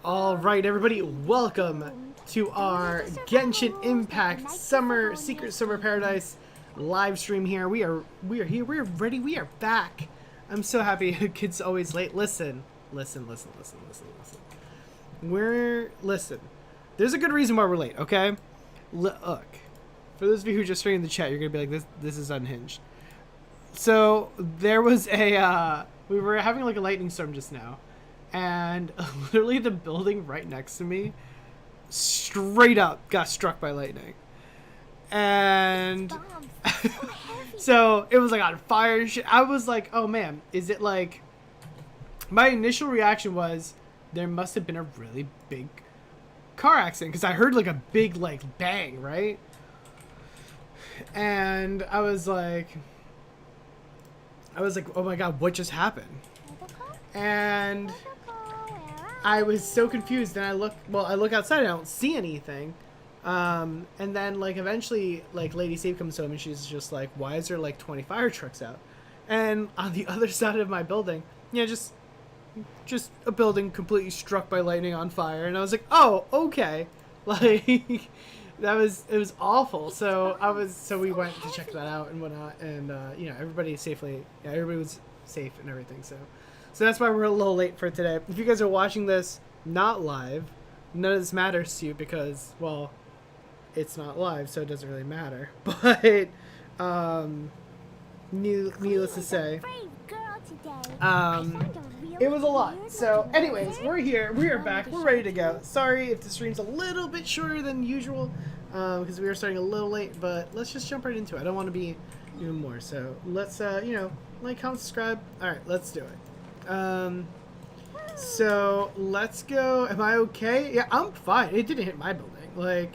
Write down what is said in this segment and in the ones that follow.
All right, everybody, welcome to our Genshin Impact Summer Secret Summer Paradise live stream here. We are here. We are ready. We are back. I'm so happy. Kids always late. Listen. Listen. There's a good reason why we're late. Okay. Look, for those of you who just joined the chat, you're gonna be like, this is unhinged. So there was a we were having like a lightning storm just now. And literally the building right next to me straight up got struck by lightning. And so it was like on fire and shit. I was like, oh man, is it like... My initial reaction was there must have been a really big car accident because I heard like a big like bang, right? And I was like, oh my god, what just happened? And I was so confused, and I look outside and I don't see anything. And then like eventually like Lady Safe comes home and she's just like, why is there like 20 fire trucks out? And on the other side of my building, yeah, just a building completely struck by lightning on fire. And I was like, oh, okay. Like it was awful. So we went to check that out and whatnot, and you know, everybody was safe and everything. So that's why we're a little late for today. If you guys are watching this not live, none of this matters to you because, well, it's not live, so it doesn't really matter. But needless to say, it was a lot. So anyways, we're here. We are back. We're ready to go. Sorry if the stream's a little bit shorter than usual because we were starting a little late, but let's just jump right into it. I don't want to be even more. So let's, you know, like, comment, subscribe. All right, let's do it. So let's go. Am I okay? Yeah, I'm fine. It didn't hit my building. Like,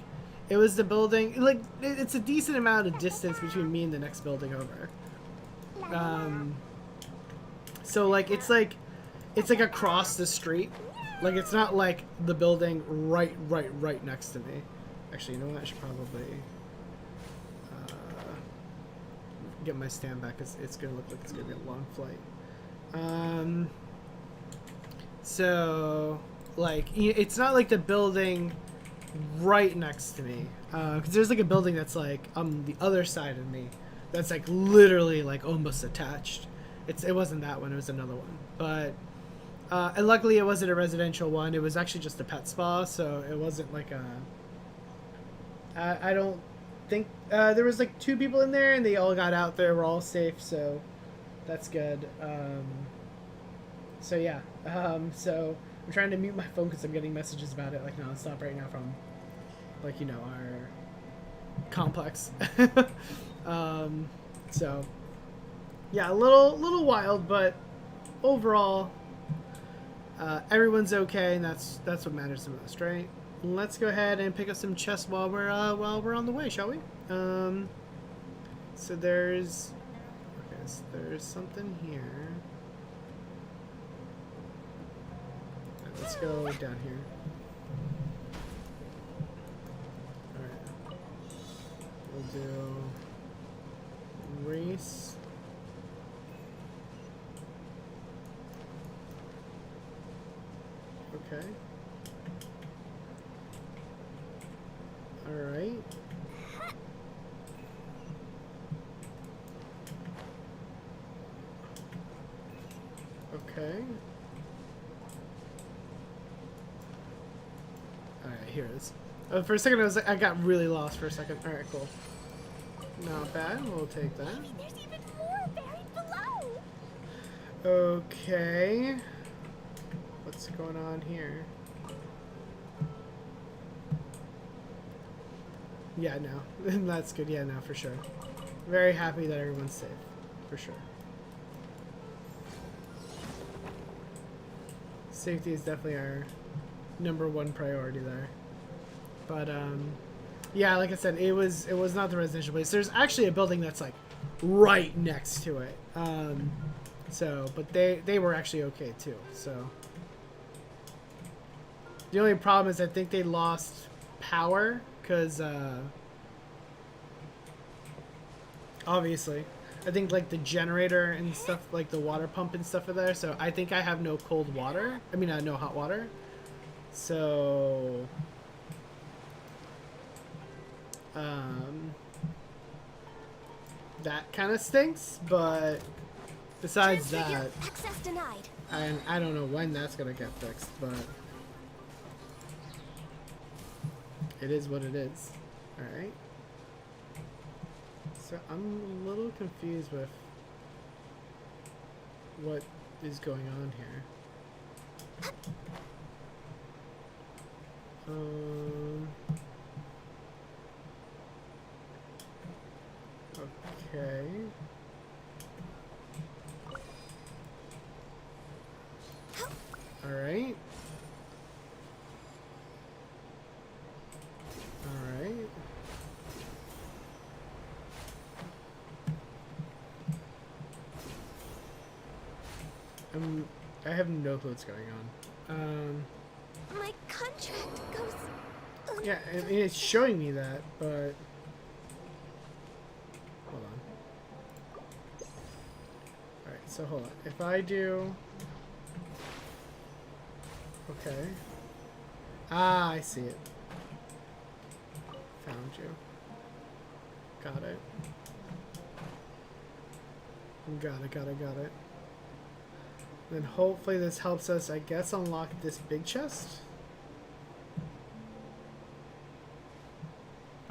it was the building. Like, it's a decent amount of distance between me and the next building over. So like it's like across the street. Like, it's not like the building right next to me. Actually, you know what? I should probably get my stand back because it's gonna look like it's gonna be a long flight. So like it's not like the building right next to me, because there's like a building that's like on the other side of me that's like literally like almost attached. It wasn't that one, it was another one, but and luckily it wasn't a residential one. It was actually just a pet spa, so it wasn't like I don't think there was like 2 people in there and they all got out there. We're all safe, so that's good. So yeah, so I'm trying to mute my phone because I'm getting messages about it like nonstop right now from, like, you know, our complex. So yeah, a little wild, but overall, everyone's okay, and that's what matters the most, right? Let's go ahead and pick up some chests while we're on the way, shall we? So there's something here. Let's go down here. Alright. We'll do race. Okay. Alright. Okay. Alright, here it is. For a second I got really lost for a second. Alright, cool. Not bad, we'll take that. There's even more buried below. Okay. What's going on here? Yeah, no. That's good. Yeah, no, for sure. Very happy that everyone's safe. For sure. Safety is definitely our #1 priority there. But yeah, like I said, it was not the residential place. There's actually a building that's like right next to it. So, but they were actually okay too. So the only problem is I think they lost power because obviously I think like the generator and stuff, like the water pump and stuff are there. So I think I have no cold water. I mean, no hot water. So, that kind of stinks, but besides that, Access denied. I don't know when that's gonna get fixed, but it is what it is. Alright. So I'm a little confused with what is going on here. Okay. Alright. Alright. I have no clue what's going on. My contract goes. Yeah, I mean, it's showing me that, but hold on. Alright, so hold on. If I do... Okay. Ah, I see it. Found you. Got it. Got it. Then hopefully this helps us, I guess, unlock this big chest.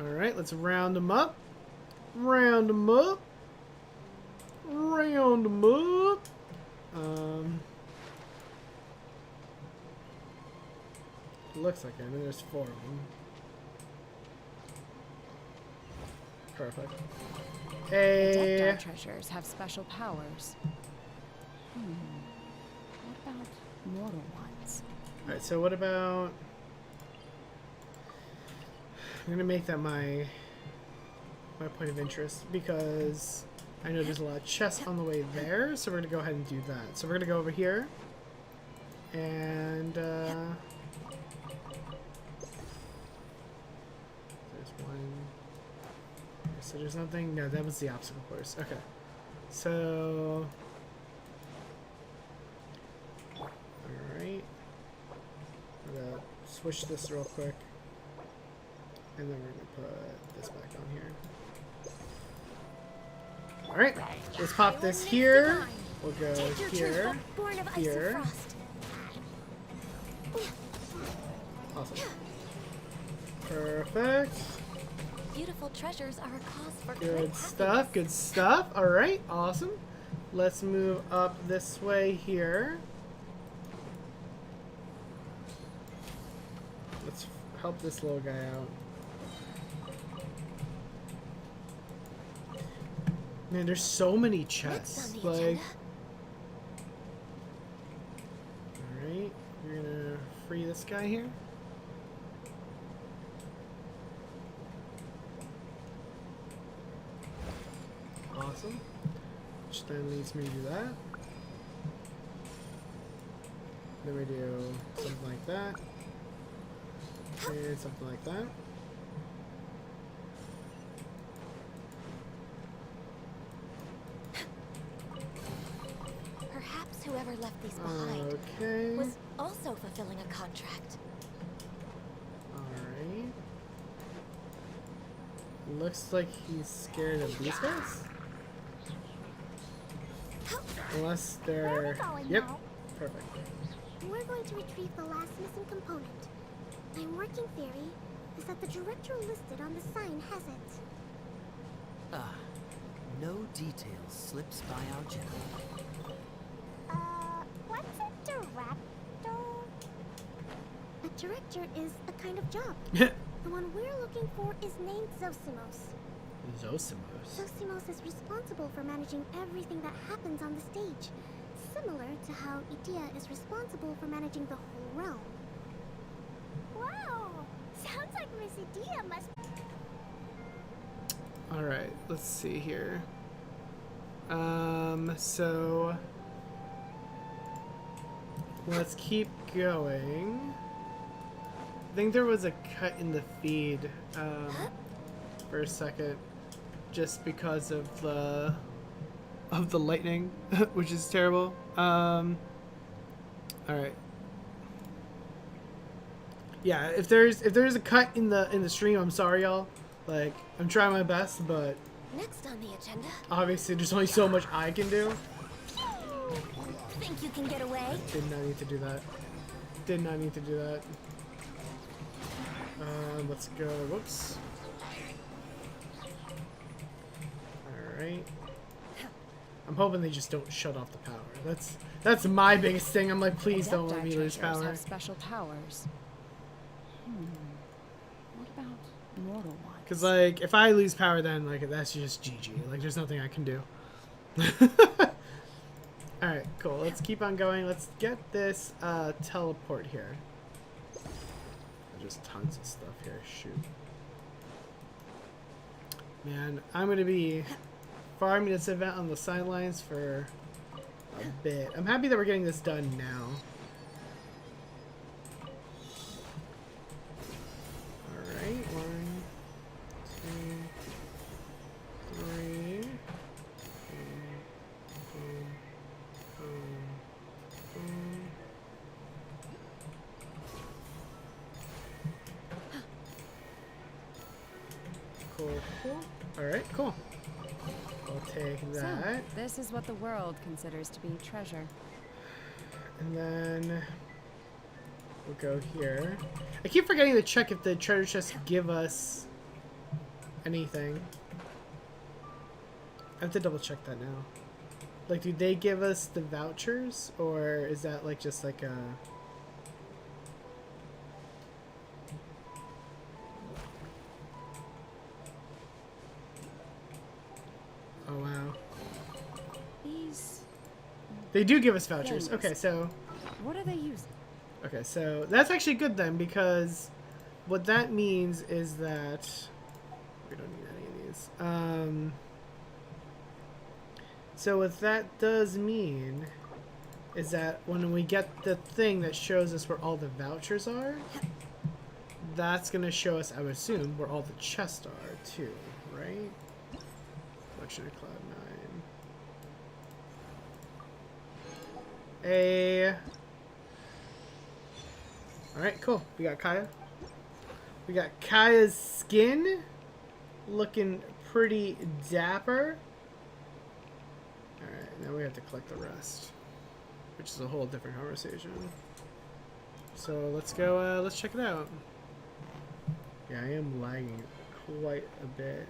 Alright, let's round them up. Round them up. Round them up. Looks like it. I mean, there's 4 of them. Perfect. Hey. Adeptar treasures have special powers. What about mortal ones? Alright, so what about... I'm gonna make that my point of interest because I know there's a lot of chests on the way there, so we're gonna go ahead and do that. So we're gonna go over here and there's one. So there's nothing. No, that was the obstacle course. Okay, so all right, I'm gonna switch this real quick. And then we're gonna put this back on here. Alright, let's pop this here. We'll go here, here. Awesome. Perfect. Beautiful treasures are a cause for Good stuff, good stuff. Alright, awesome. Let's move up this way here. Let's help this little guy out. Man, there's so many chests. Like, alright, we're gonna free this guy here. Awesome. Which then leads me to do that. Then we do something like that. And something like that. Whoever left these behind was also fulfilling a contract. Alright. Looks like he's scared of these guys. Unless they're... Yep. Perfect. We're going to retrieve the last missing component. My working theory is that the director listed on the sign has it. Ah, no detail slips by our general. What's a director? A director is a kind of job. The one we're looking for is named Zosimos. Zosimos? Zosimos is responsible for managing everything that happens on the stage. Similar to how Idea is responsible for managing the whole realm. Wow! Sounds like Miss Idea must... Alright, let's see here. So... Let's keep going. I think there was a cut in the feed for a second, just because of the lightning, which is terrible. All right. Yeah, if there's a cut in the stream, I'm sorry, y'all. Like, I'm trying my best, but Next on the agenda. obviously there's only so much I can do. Think you can get away? Did not need to do that. Did not need to do that. Let's go. Whoops. Alright. I'm hoping they just don't shut off the power. That's my biggest thing. I'm like, please don't let me lose treasures power. have special powers. What about mortal ones? Because, like, if I lose power, then, like, that's just GG. Like, there's nothing I can do. Alright, cool. Let's keep on going. Let's get this teleport here. There's just tons of stuff here. Shoot. Man, I'm going to be farming this event on the sidelines for a bit. I'm happy that we're getting this done now. Alright, 1, 2, 3. Cool, cool. Alright, cool. I'll take that. So, this is what the world considers to be treasure. And then we'll go here. I keep forgetting to check if the treasure chests give us anything. I have to double check that now. Like, do they give us the vouchers, or is that like just like a... Oh wow. These... They do give us vouchers. Things. Okay, so... What are they using? Okay, so that's actually good then, because what that means is that we don't need any of these. So what that does mean is that when we get the thing that shows us where all the vouchers are, that's gonna show us, I would assume, where all the chests are too, right? Luxury Cloud 9. Alright, cool. We got Kaya. We got Kaya's skin looking pretty dapper. Alright, now we have to collect the rest, which is a whole different conversation. So let's go, let's check it out. Yeah, I am lagging quite a bit.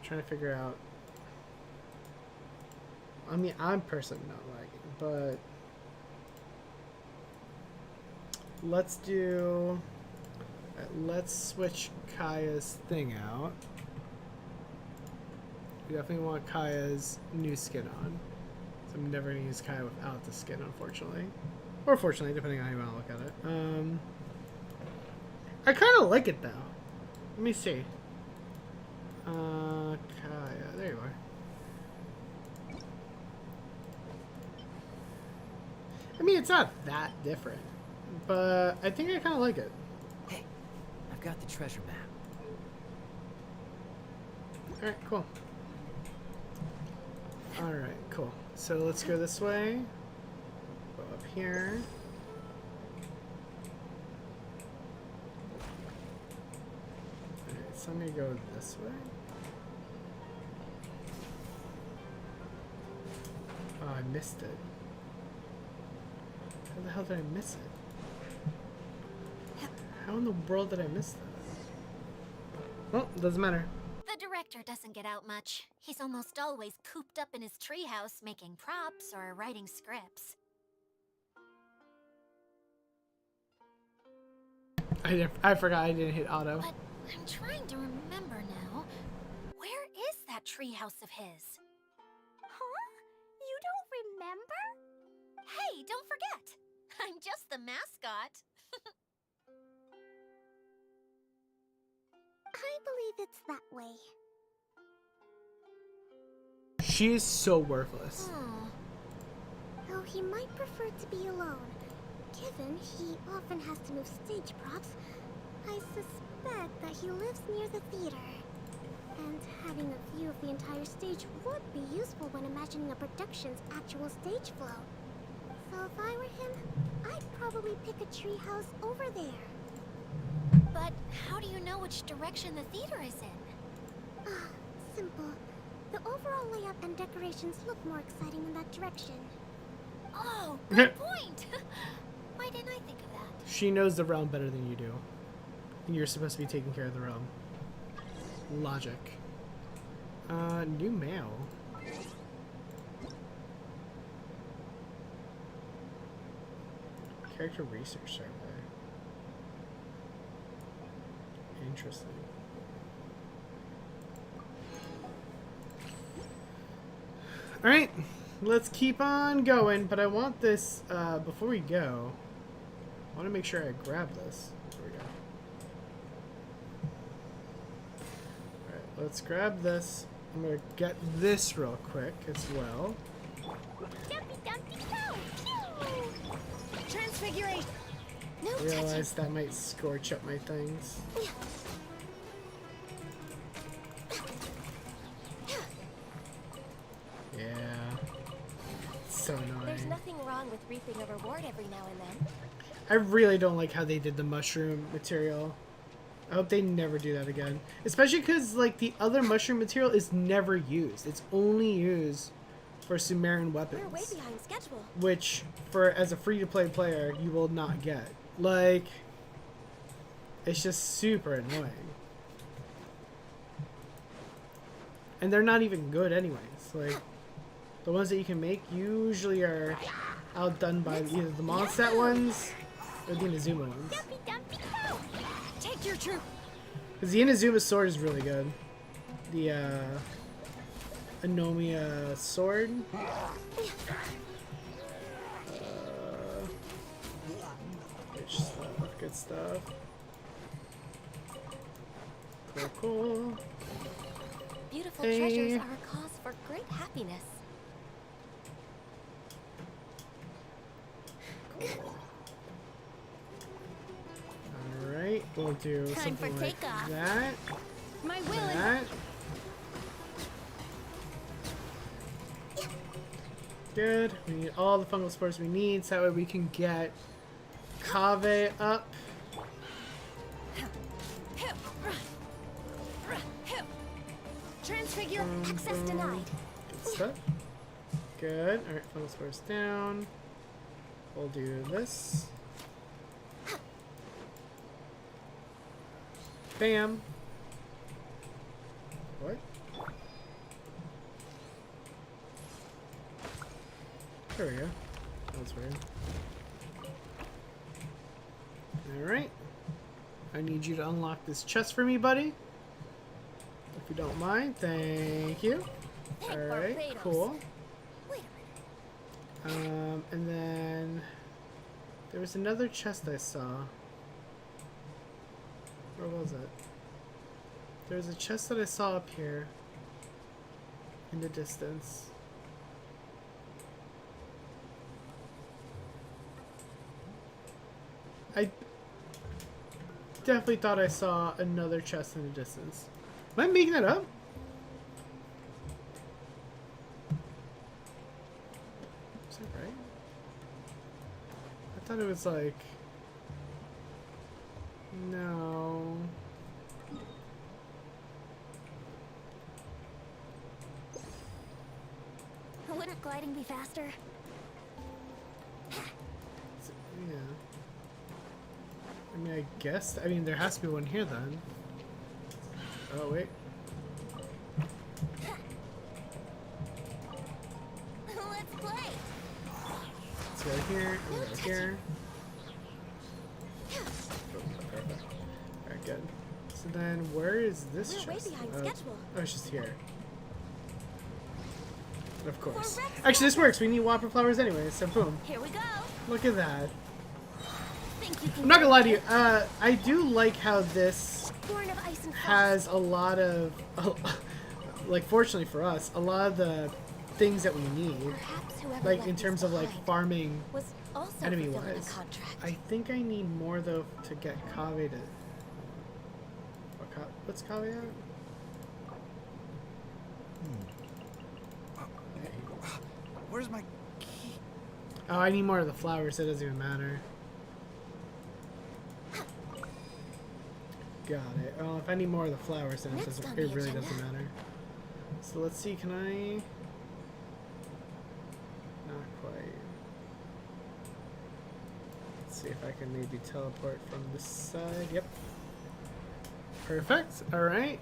Trying to figure out. I mean, I'm personally not lagging, but let's do. Let's switch Kaya's thing out. We definitely want Kaya's new skin on. So I'm never gonna use Kaya without the skin, unfortunately, or fortunately, depending on how you want to look at it. I kind of like it though. Let me see. Kaya, there you are. I mean, it's not that different, but I think I kind of like it. Hey, I've got the treasure map. Alright, cool. Alright, cool. So let's go this way. Go up here. Alright, so I'm gonna go this way. Oh, I missed it. How the hell did I miss it? How in the world did I miss that? Well, doesn't matter. The director doesn't get out much. He's almost always cooped up in his treehouse making props or writing scripts. I forgot I didn't hit auto. But I'm trying to remember now. Where is that treehouse of his? Huh? You don't remember? Hey, don't forget! I'm just the mascot. I believe it's that way. She is so worthless. Oh. Though he might prefer to be alone. Given he often has to move stage props, I suspect that he lives near the theater. And having a view of the entire stage would be useful when imagining a production's actual stage flow. So if I were him, I'd probably pick a treehouse over there. But how do you know which direction the theater is in? Ah, simple. The overall layout and decorations look more exciting in that direction. Oh, good point! Why didn't I think of that? She knows the realm better than you do. And you're supposed to be taking care of the realm. Logic. New mail. Character research survey. Interesting. Alright, let's keep on going, but I want this, before we go, I want to make sure I grab this. There we go. Alright, let's grab this. I'm going to get this real quick as well. Transfiguration! No I realize that might scorch up my things. Yeah. It's so annoying. There's nothing wrong with reaping a reward every now and then. I really don't like how they did the mushroom material. I hope they never do that again. Especially because, like, the other mushroom material is never used. It's only used for Sumerian weapons. We're way behind schedule. Which, as a free-to-play player, you will not get. Like, it's just super annoying. And they're not even good anyways. Like, the ones that you can make usually are outdone by either the Mondstadt ones or the Inazuma ones. Take your troop. Because the Inazuma sword is really good. The, Anomia sword. Good stuff, good stuff. Cool, cool. Beautiful Hey. treasures are a cause for great happiness. Alright, we'll do Time something for like takeoff. that. My will is That. Good. We need all the fungal spores we need, so that way we can get Kaveh up. Transfigure, access denied. Good stuff. Good. Alright, fungal spores down. We'll do this. Bam. What? There we go. That's weird. Alright. I need you to unlock this chest for me, buddy. If you don't mind. Thank you. Alright, cool. Wait a minute. And then there was another chest I saw. Where was it? There was a chest that I saw up here in the distance. I definitely thought I saw another chest in the distance. Am I making that up? Is that right? I thought it was like... No. Wouldn't gliding be faster? Yeah. I mean, I guess. I mean, there has to be one here then. Oh, wait. Let's play. Let's go here. And go here. Perfect. Alright, good. So then, where is this We're way chest? behind Oh, schedule. oh, it's just here. Of course. Actually, this works. We need whopper flowers anyway, so boom. Here we go. Look at that. Think you can I'm not gonna lie to you. I do like how this Born of ice and frost. has a lot of, like, fortunately for us, a lot of the things that we need. Perhaps whoever Like, left in this terms of, like, behind farming was also enemy-wise. fulfilling a contract. I think I need more, though, to get Kaveh to... What's Kaveh at? Where's my key? Oh, I need more of the flowers, so it doesn't even matter. Got it. Well, if I need more of the flowers, then Next on it the really agenda. doesn't matter. So let's see, can I... Not quite. Let's see if I can maybe teleport from this side. Yep. Perfect. Alright.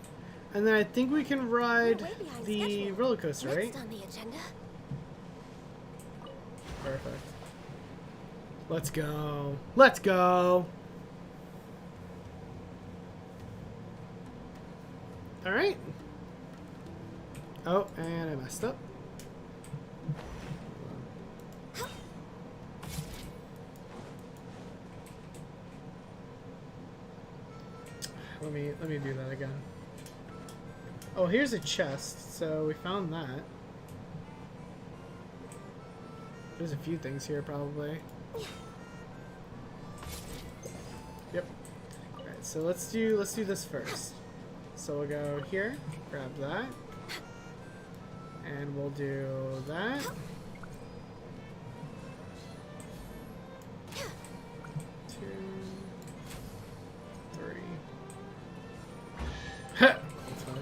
And then I think we can ride way behind the schedule. roller coaster, right? Next on the agenda. Perfect. Let's go. Let's go. Alright. Oh, and I messed up. Let me do that again. Oh, here's a chest, so we found that. There's a few things here, probably. Yep. Alright, so let's do this first. So we'll go here, grab that. And we'll do that. 2, 3. That's funny.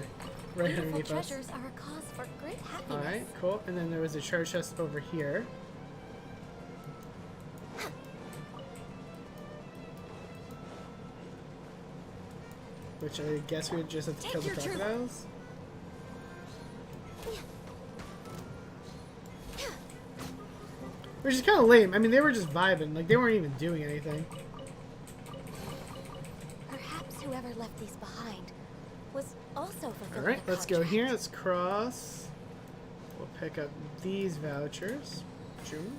Right Beautiful underneath us. treasures are a cause for great happiness. Alright, cool. And then there was a treasure chest over here. Which I guess we would just have to kill the Take your truth. crocodiles. Which is kind of lame. I mean, they were just vibing. Like, they weren't even doing anything. Perhaps whoever left these behind was also fulfilling Alright, a let's go contract. here. Let's cross. We'll pick up these vouchers. June.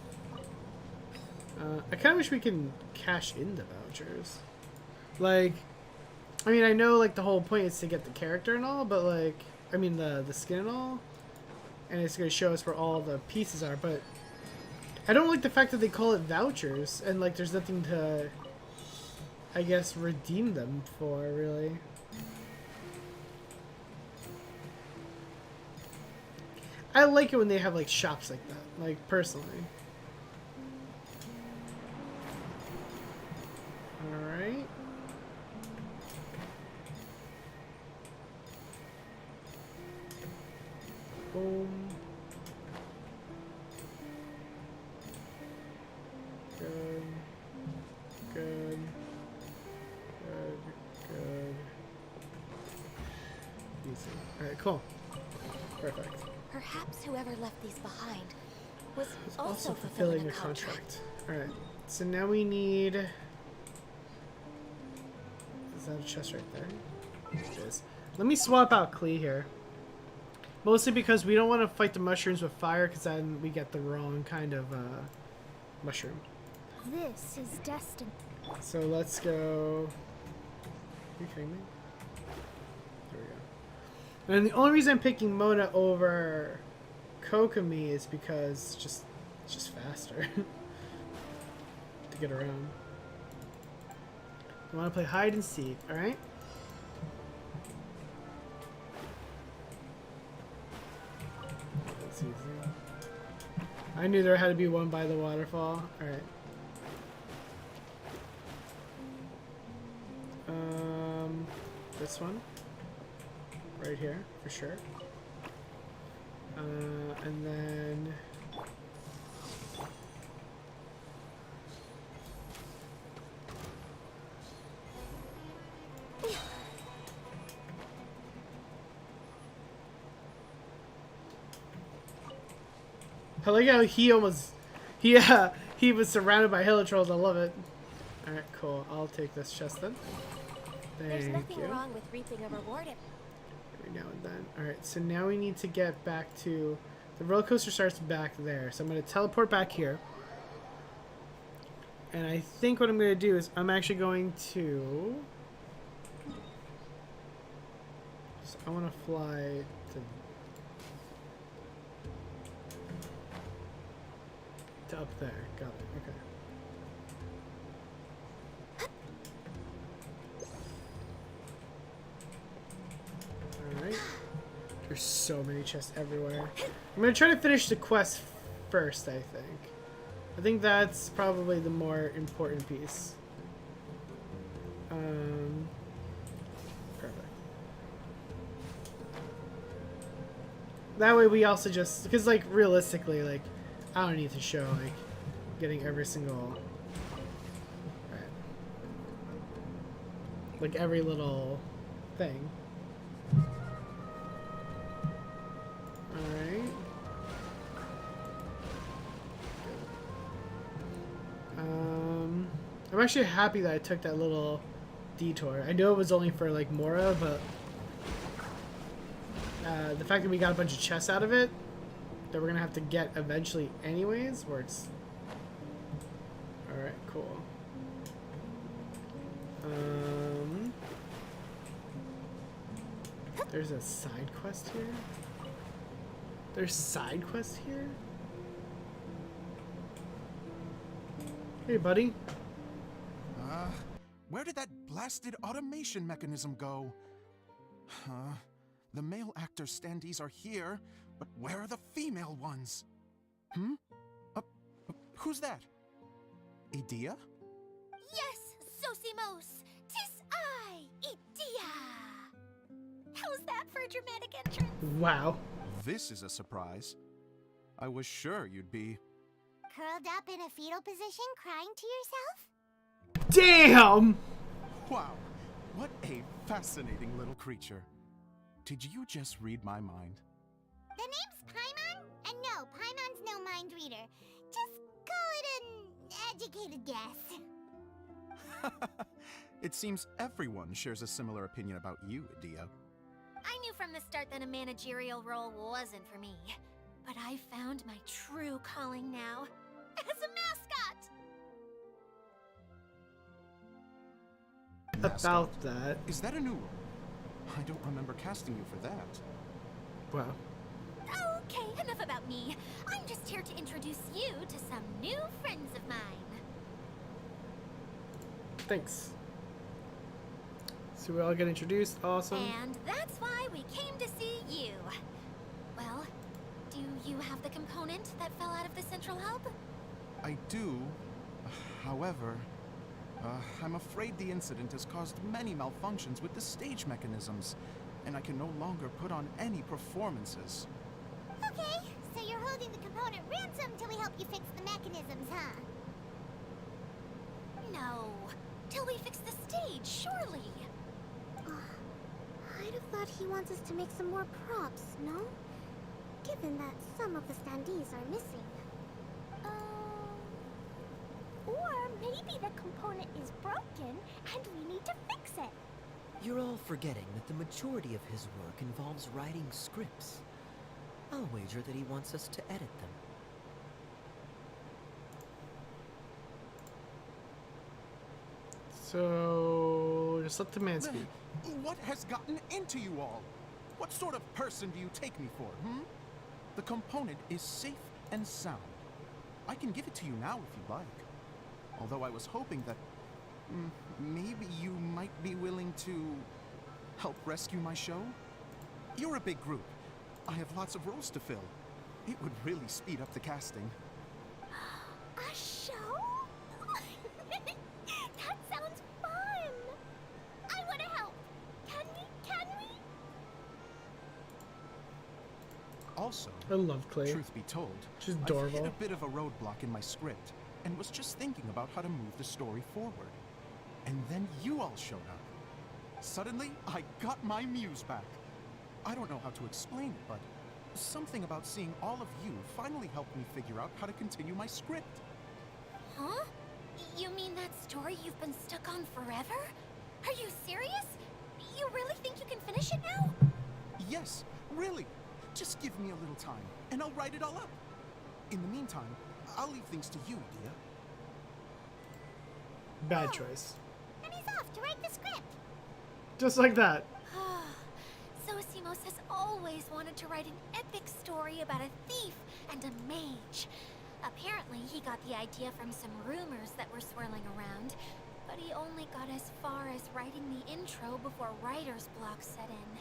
I kind of wish we can cash in the vouchers. Like, I mean, I know, like, the whole point is to get the character and all, but, like, I mean, the skin and all. And it's going to show us where all the pieces are, but I don't like the fact that they call it vouchers and, like, there's nothing to, I guess, redeem them for, really. I like it when they have, like, shops like that, like, personally. Alright. Boom. Good. Good. Good. Good. Easy. Alright, cool. Perfect. Perhaps whoever left these behind was It's also also fulfilling fulfilling a a contract. contract. Alright. So now we need... Is that a chest right there? It is. Let me swap out Klee here. Mostly because we don't want to fight the mushrooms with fire, because then we get the wrong kind of mushroom. This is destined. So let's go... Are you kidding me? There we go. And the only reason I'm picking Mona over Kokomi is because it's just faster to get around. I want to play hide and seek, alright? That's easy. I knew there had to be one by the waterfall. Alright. This one. Right here, for sure. And then... I like how he almost... he was surrounded by hilitrolls. I love it. Alright, cool. I'll take this chest then. There's Thank nothing you. wrong with reaping a reward. Every now and then. Alright, so now we need to get back to... The roller coaster starts back there. So I'm going to teleport back here. And I think what I'm going to do is I'm actually going to... So I want to fly to up there. Got it. Okay. Alright. There's so many chests everywhere. I'm gonna try to finish the quest first, I think. I think that's probably the more important piece. Perfect. That way we also just, because like realistically, like I don't need to show like getting every single, right, like every little thing. Alright. I'm actually happy that I took that little detour. I know it was only for like Mora, but the fact that we got a bunch of chests out of it that we're gonna have to get eventually anyways, where it's alright, cool. There's a side quest here? There's side quests here? Hey, buddy. Where did that blasted automation mechanism go? The male actor standees are here, but where are the female ones? Who's that? Idea? Yes, Sosimos! 'Tis I, Idea! How's that for a dramatic entrance? Wow. This is a surprise. I was sure you'd be... Curled up in a fetal position, crying to yourself? Damn! Wow, what a fascinating little creature. Did you just read my mind? The name's Paimon? And no, Paimon's no mind reader. Just call it an educated guess. It seems everyone shares a similar opinion about you, Idea. I knew from the start that a managerial role wasn't for me. But I found my true calling now. As a mascot! About that. Is that a new role? I don't remember casting you for that. Wow. Okay, enough about me. I'm just here to introduce you to some new friends of mine. Thanks. So we all get introduced. Awesome. And that's why we came to see you. Well, do you have the component that fell out of the central hub? I do. However, I'm afraid the incident has caused many malfunctions with the stage mechanisms, and I can no longer put on any performances. Okay, so you're holding the component ransom till we help you fix the mechanisms, huh? No. Till we fix the stage, surely. I'd have thought he wants us to make some more props, no? Given that some of the standees are missing. Or maybe the component is broken and we need to fix it. You're all forgetting that the majority of his work involves writing scripts. I'll wager that he wants us to edit them. So just let the man speak. What has gotten into you all? What sort of person do you take me for, The component is safe and sound. I can give it to you now if you'd like. Although I was hoping that maybe you might be willing to help rescue my show? You're a big group. I have lots of roles to fill. It would really speed up the casting. A show? That sounds fun! I want to help! Can we? Also, I love Clay. truth be told, She's I've adorable. hit a bit of a roadblock in my script and was just thinking about how to move the story forward. And then you all showed up. Suddenly, I got my muse back. I don't know how to explain it, but something about seeing all of you finally helped me figure out how to continue my script. Huh? You mean that story you've been stuck on forever? Are you serious? You really think you can finish it now? Yes, really. Just give me a little time, and I'll write it all up. In the meantime, I'll leave things to you, dear. Bad choice. And he's off to write the script. Just like that. Sosimos has always wanted to write an epic story about a thief and a mage. Apparently, he got the idea from some rumors that were swirling around, but he only got as far as writing the intro before writer's block set in.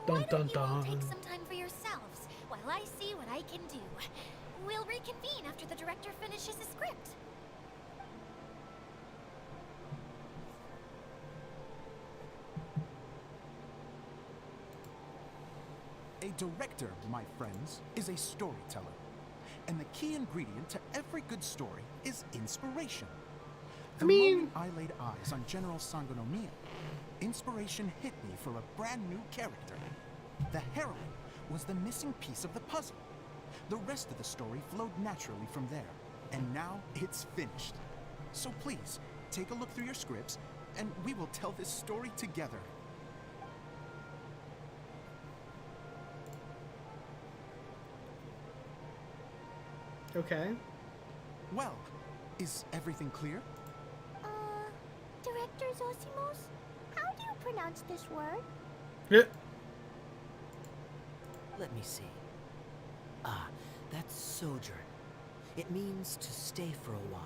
Why don't you all take some time for yourselves while I see what I can do? We'll reconvene after the director finishes finishes a script. A director, my friends, is a storyteller. And the key ingredient to every good story is inspiration. The moment I laid eyes on General Sangonomiya, inspiration hit me for a brand new character. The heroine was the missing piece of the puzzle. The rest of the story flowed naturally from there. And now it's finished. So please, take a look through your scripts, and we will tell this story together. Okay. Well, is everything clear? Director Zosimos, how do you pronounce this word? Yeah. Let me see. Ah, that's sojourn. It means to stay for a while.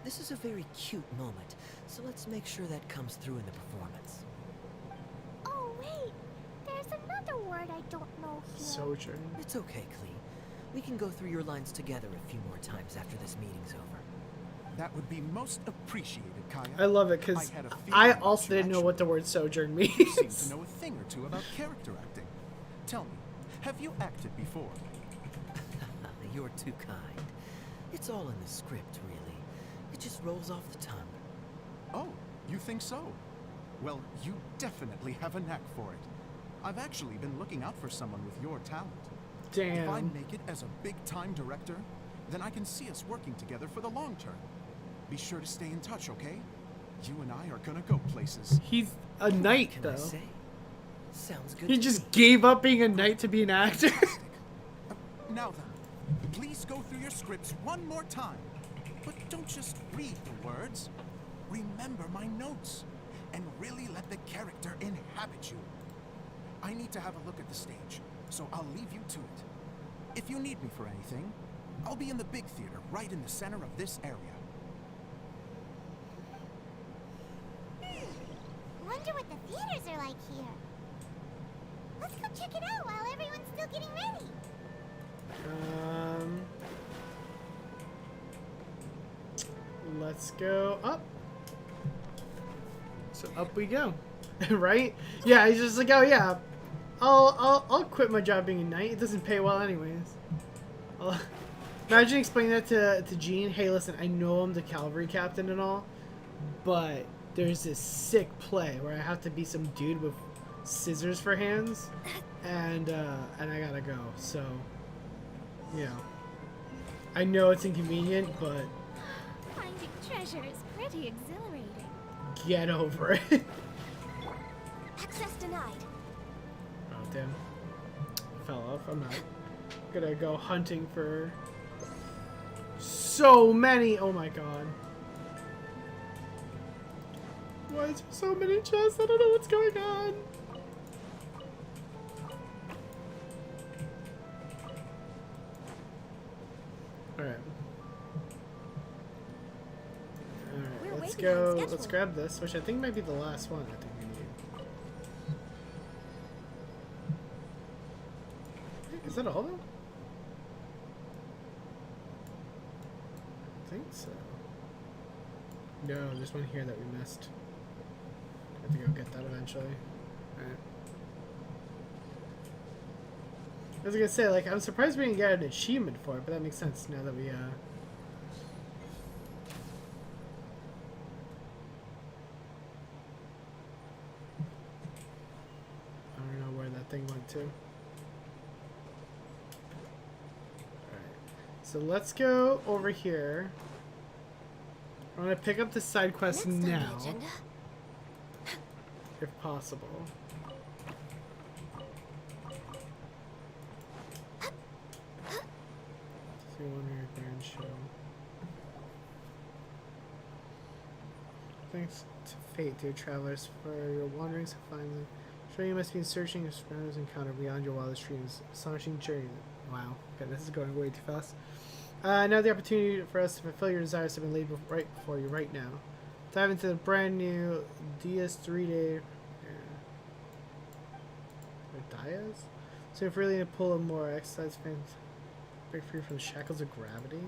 This is a very cute moment, so let's make sure that comes through in the performance. Oh, wait. There's another word I don't know here. Sojourn. It's okay, Klee. We can go through your lines together a few more times after this meeting's over. That would be most appreciated, Kaya. I love it because had a feeling I about also you, didn't know what the actually. word sojourn You seem to means. know a thing or two about character acting. Tell me, have you acted before? You're too kind. It's all in the script, really. It just rolls off the tongue. Oh, you think so? Well, you definitely have a knack for it. I've actually been looking out for someone with your talent. If I Damn. make it as a big-time director, then I can see us working together for the long term. Be sure to stay in touch, okay? You and I are gonna go places. He's a knight, Can though. I say? Sounds good He to just me. gave up being a knight to be an actor. Now then, please go through your scripts one more time. But don't just read the words. Remember my notes. And really let the character inhabit you. I need to have a look at the stage, so I'll leave you to it. If you need me for anything, I'll be in the big theater right in the center of this area. Wonder what the theaters are like here. Let's go check it out while everyone's still getting ready. Let's go up. So up we go, right? Yeah, he's just like, oh yeah, I'll quit my job being a knight. It doesn't pay well anyways. Imagine explaining that to Jean. Hey, listen, I know I'm the cavalry captain and all, but there's this sick play where I have to be some dude with scissors for hands, and I gotta go. So, you know, I know it's inconvenient, but Finding treasure is pretty exhilarating. get over it. Access denied. Oh damn, fell off. I'm not gonna go hunting for so many. Oh my god. Why is there so many chests? I don't know what's going on. Alright. We're Alright, let's way behind go. schedule. Let's grab this, which I think might be the last one I think we need. Is that all though? I think so. No, there's one here that we missed. I have to go get that eventually. Alright. I was gonna say, like, I'm surprised we didn't get an achievement for it, but that makes sense now that we, I don't know where that thing went to. Alright. So let's go over here. I'm gonna pick up the side quest Next on the now, agenda. if possible. See one here, grand show. Thanks to fate, dear travelers, for your wanderings to find them. Sure, you must be searching a surroundings encounter beyond your wildest dreams. Astonishing journey. Wow. Okay, this is going way too fast. Now the opportunity for us to fulfill your desires have been laid right before you right now. Dive into the brand new DS 3-day... Dias? So if really need to pull in more exercise fans, break free from the shackles of gravity.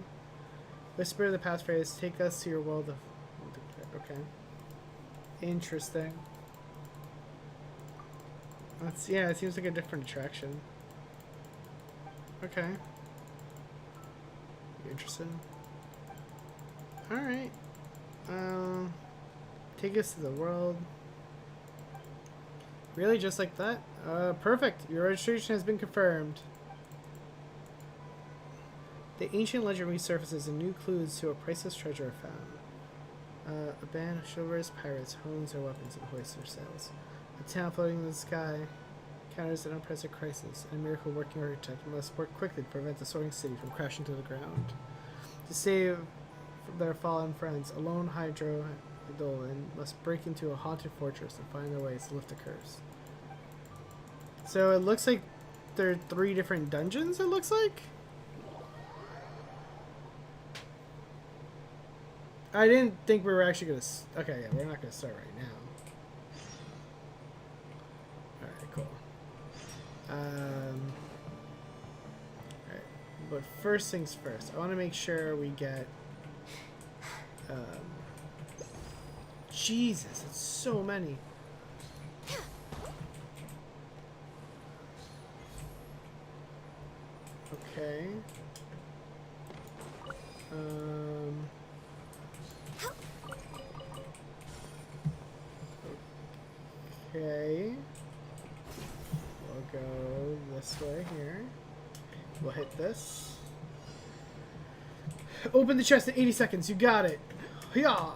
Whisper the passphrase, take us to your world of... Okay. Interesting. That's, yeah, it seems like a different attraction. Okay. You interested? Alright. Take us to the world. Really? Just like that? Perfect. Your registration has been confirmed. The ancient legend resurfaces and new clues to a priceless treasure are found. A band of chivalrous pirates hones their weapons and hoists their sails. A town floating in the sky encounters an unprecedented crisis, and a miracle working architect must work quickly to prevent the soaring city from crashing to the ground. To save their fallen friends, a lone Hydro Dolan must break into a haunted fortress and find their ways to lift the curse. So it looks like there are 3 different dungeons, it looks like? I didn't think we were actually going to... Okay, yeah, we're not going to start right now. Alright, cool. Alright, but first things first. I want to make sure we get... Jesus, it's so many. Okay. Okay. We'll go this way here. We'll hit this. Open the chest in 80 seconds. You got it. Yeah.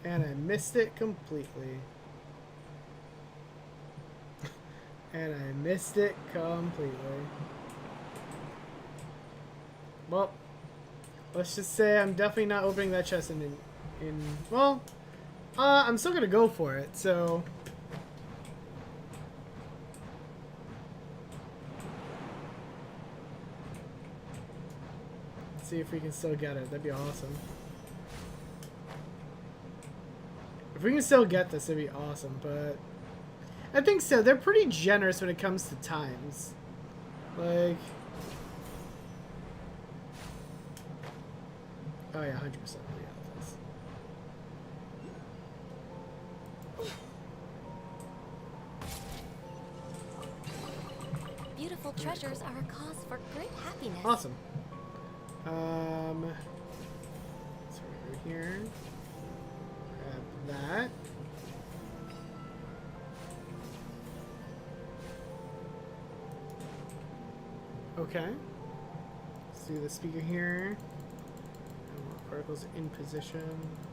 And I missed it completely. And I missed it completely. Well, let's just say I'm definitely not opening that chest in well, I'm still gonna go for it, so. Let's see if we can still get it. That'd be awesome. If we can still get this, it'd be awesome, but I think so. They're pretty generous when it comes to times. Like, oh yeah, 100%. We got this. Beautiful treasures are a cause for great happiness. Awesome. So we're here. Grab that. Okay. Let's do the speaker here. Particles in position.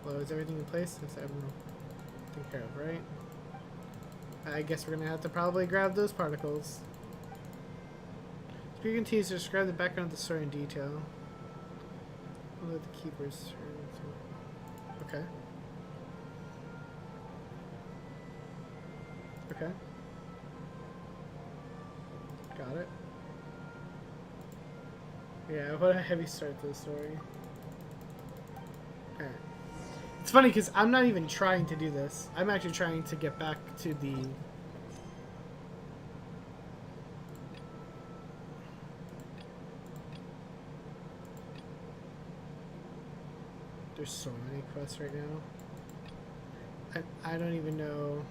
Well, is everything in place? That's everything taken care of, right? I guess we're gonna have to probably grab those particles. Speaker continues to describe the background of the story in detail. I'll let the keepers turn. Okay. Okay. Got it. Yeah, what a heavy start to the story. Alright. It's funny because I'm not even trying to do this. I'm actually trying to get back to the... There's so many quests right now. I don't even know...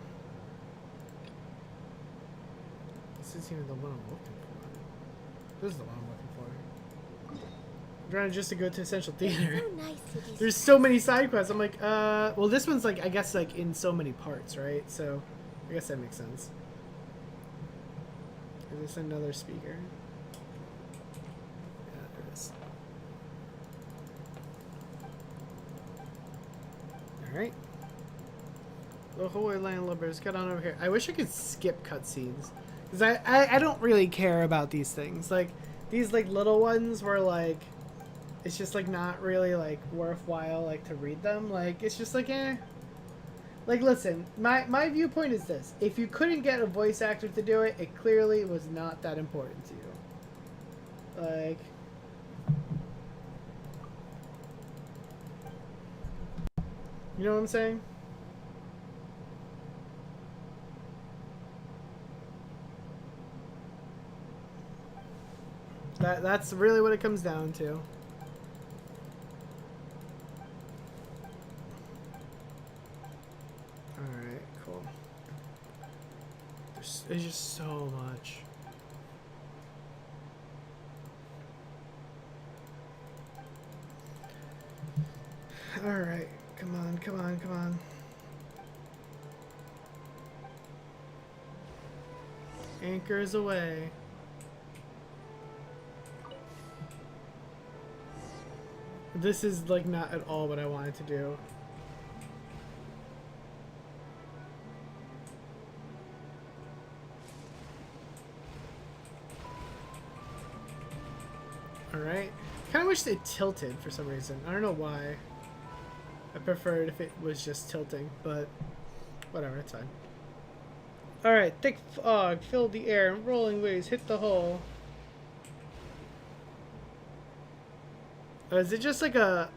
This isn't even the one I'm looking for. This is the one I'm looking for. I'm trying just to go to Essential Theater. So nice to do There's so many side quests. I'm like, well, this one's like, I guess, like in so many parts, right? So, I guess that makes sense. Is this another speaker? Yeah, there it is. Alright. The Holy Land Lovers, get on over here. I wish I could skip cutscenes. Because I don't really care about these things. Like, these, like, little ones where, like, it's just, like, not really, like, worthwhile, like, to read them. Like, it's just, like, eh. Like, listen, my viewpoint is this. If you couldn't get a voice actor to do it, it clearly was not that important to you. Like... You know what I'm saying? That's really what it comes down to. it's just so much. All right, come on, come on, come on. Anchors away. This is like not at all what I wanted to do. Alright. Kind of wish they tilted for some reason. I don't know why. I preferred if it was just tilting, but whatever, it's fine. Alright, thick fog filled the air and rolling waves hit the hull. Is it just like a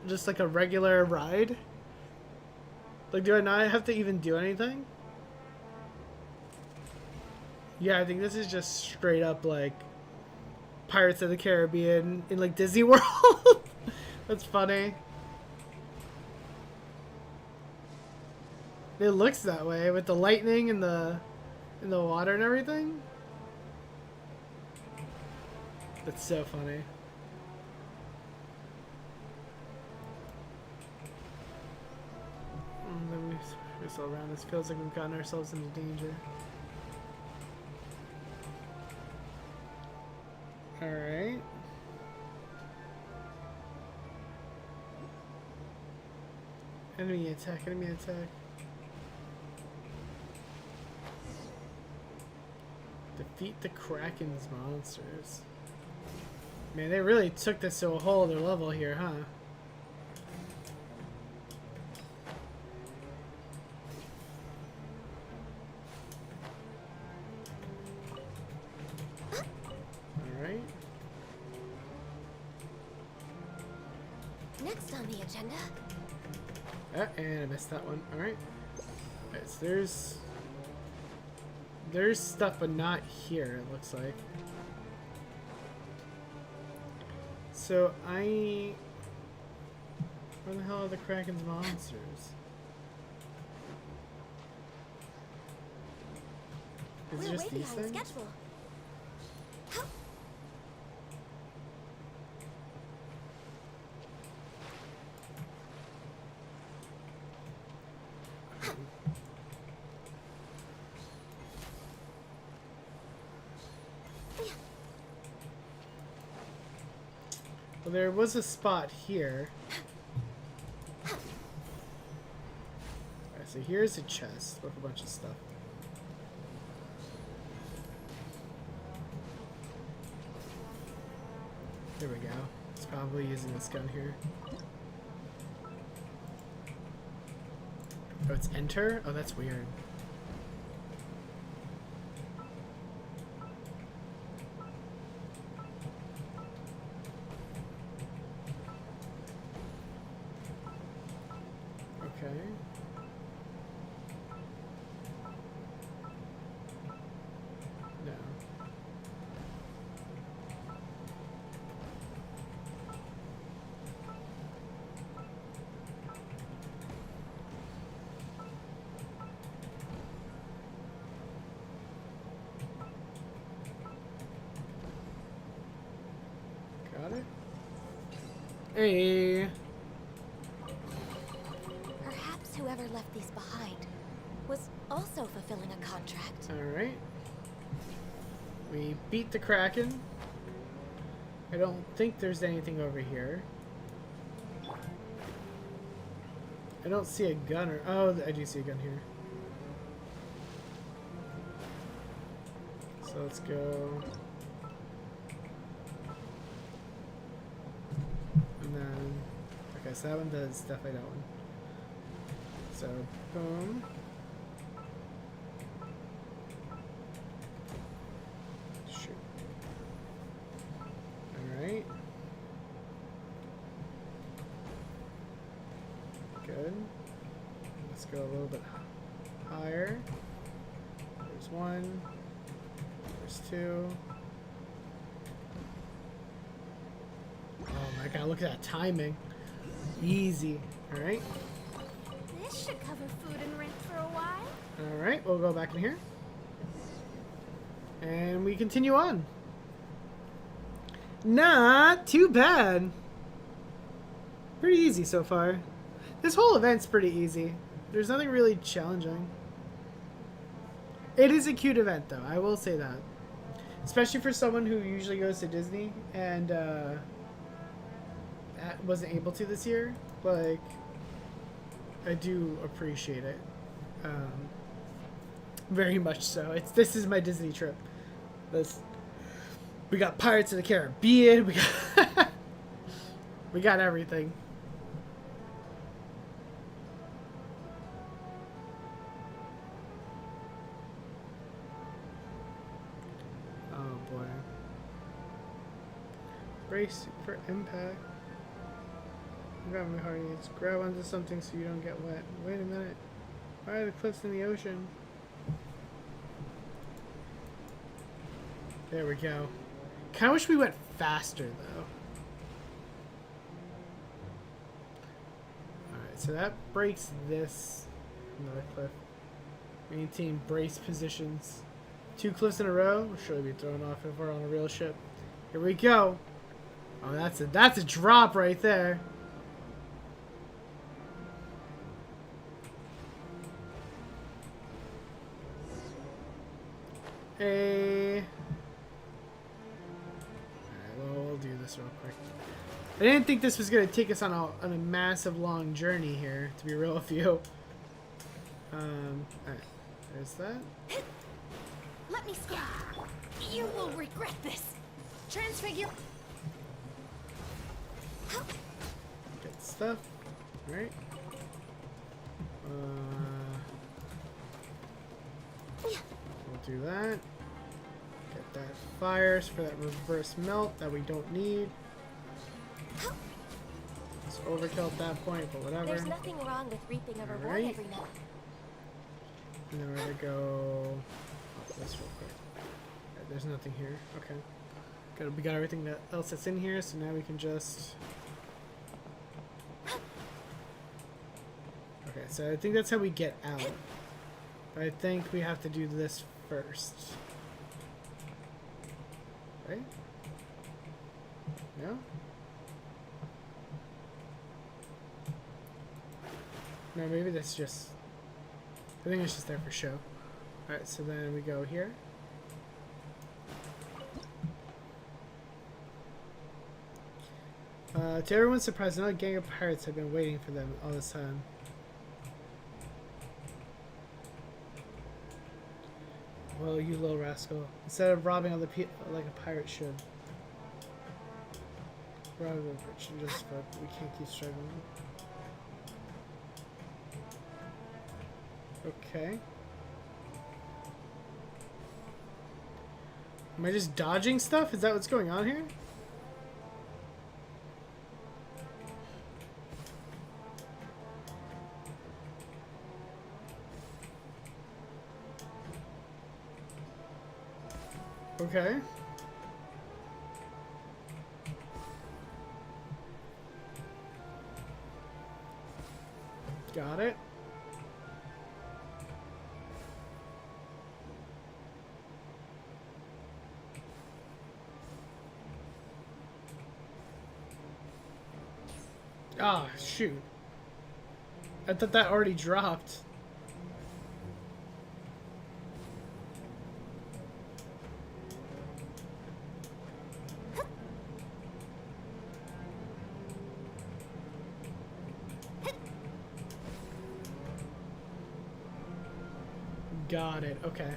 regular ride? Like, do I not have to even do anything? Yeah, I think this is just straight up like Pirates of the Caribbean in like Disney World. That's funny. It looks that way with the lightning and the water and everything. That's so funny. Let me just all around. This feels like we've gotten ourselves into danger. Alright. Enemy attack, enemy attack. Defeat the Kraken's monsters. Man, they really took this to a whole other level here, huh? Alright. Next on the agenda. And I missed that one. Alright. Alright, so there's stuff, but not here, it looks like. So where the hell are the Kraken's monsters? Is it We're just way these behind things? schedule. Well, there was a spot here. Alright, so here's a chest with a bunch of stuff. There we go. It's probably using this gun here. Oh, it's enter? Oh, that's weird. Okay. No. Got it? Hey! Perhaps whoever left these behind was also fulfilling a contract. Alright. We beat the Kraken. I don't think there's anything over here. I don't see a gun or... Oh, I do see a gun here. So let's go... And then... Okay, so that one does definitely that one. So, boom. Shoot. Alright. Good. Let's go a little bit higher. There's one. There's two. Oh my god, look at that timing. Easy. Alright. This should cover food and rent for a while. Alright, we'll go back in here. And we continue on. Not too bad. Pretty easy so far. This whole event's pretty easy. There's nothing really challenging. It is a cute event, though. I will say that. Especially for someone who usually goes to Disney and wasn't able to this year. Like, I do appreciate it. Very much so. This is my Disney trip. We got Pirates of the Caribbean. We got everything. Oh boy. Brace for impact. Grab my hearties. Grab onto something so you don't get wet. Wait a minute. Why are the cliffs in the ocean? There we go. Kinda wish we went faster though. Alright, so that breaks this. Another cliff. Maintain brace positions. 2 cliffs in a row. We'll surely be thrown off if we're on a real ship. Here we go. Oh, that's a drop right there. Alright, well, we'll do this real quick. I didn't think this was going to take us on a massive long journey here, to be real with you. Alright, there's that. Let me scan. You will regret this. Transfigure. Get stuff. Alright. We'll do that. Get that fires for that reverse melt that we don't need. It's overkill at that point, but whatever. There's nothing wrong with reaping a reward Alright. every now. And then we're gonna go up this real quick. Alright, there's nothing here. Okay. We got everything else that's in here, so now we can just. Okay, so I think that's how we get out. But I think we have to do this first. Right? No? No, maybe that's just. I think it's just there for show. Alright, so then we go here. To everyone's surprise, another gang of pirates have been waiting for them all this time. Well, you little rascal. Instead of robbing other people like a pirate should. Robbing the merchant just but we can't keep struggling. Okay. Am I just dodging stuff? Is that what's going on here? Okay. Got it. Ah, shoot. I thought that already dropped. Got it. Okay.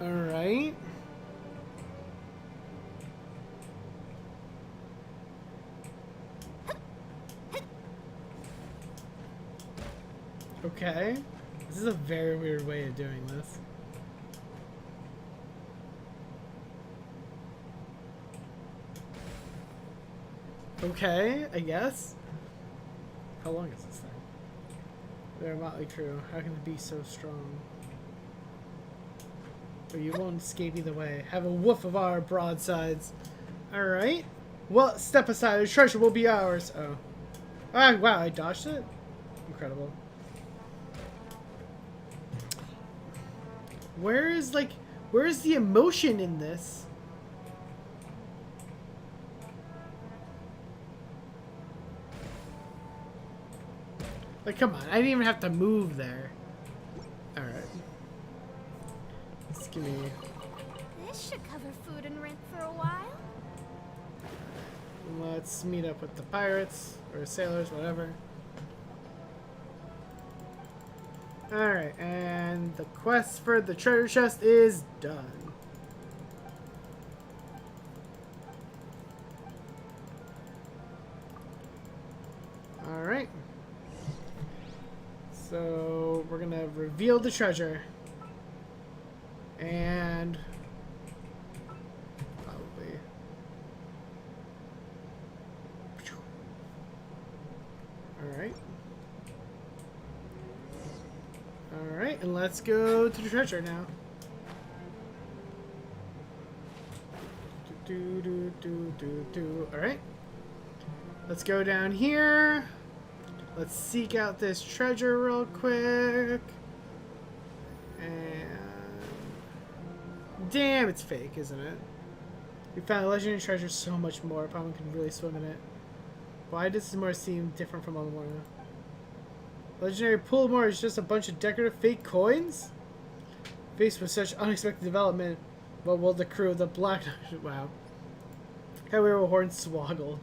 All right. Okay. This is a very weird way of doing this. Okay, I guess. How long is this thing? They're a motley crew. How can it be so strong? But you won't escape either way. Have a woof of our broadsides. Alright. Well, step aside. The treasure will be ours. Oh. Ah, wow, I dodged it? Incredible. Where's the emotion in this? Like, come on, I didn't even have to move there. Alright. Just give me... This should cover food and rent for a while. Let's meet up with the pirates, or sailors, whatever. Alright, and the quest for the treasure chest is done. Alright. So, we're gonna reveal the treasure. And... probably... Alright. Alright, and let's go to the treasure now. Alright. Let's go down here. Let's seek out this treasure real quick. And... damn, it's fake, isn't it? We found a legendary treasure so much more. Paimon can really swim in it. Why does this more seem different from all the more? Legendary pool of more is just a bunch of decorative fake coins? Faced with such unexpected development, what will the crew of the Black... wow. How we were hornswoggled.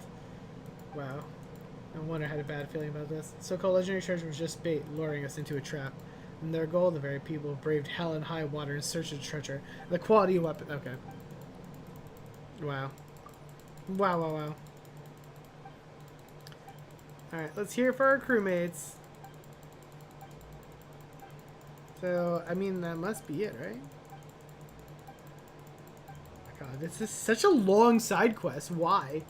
Wow. No wonder I had a bad feeling about this. So-called legendary treasure was just bait, luring us into a trap. And their goal, the very people who braved hell and high water in search of treasure. The quality of weapon... okay. Wow. Wow, wow, wow. Alright, let's hear for our crewmates. So, I mean, that must be it, right? Oh my god, this is such a long side quest. Why?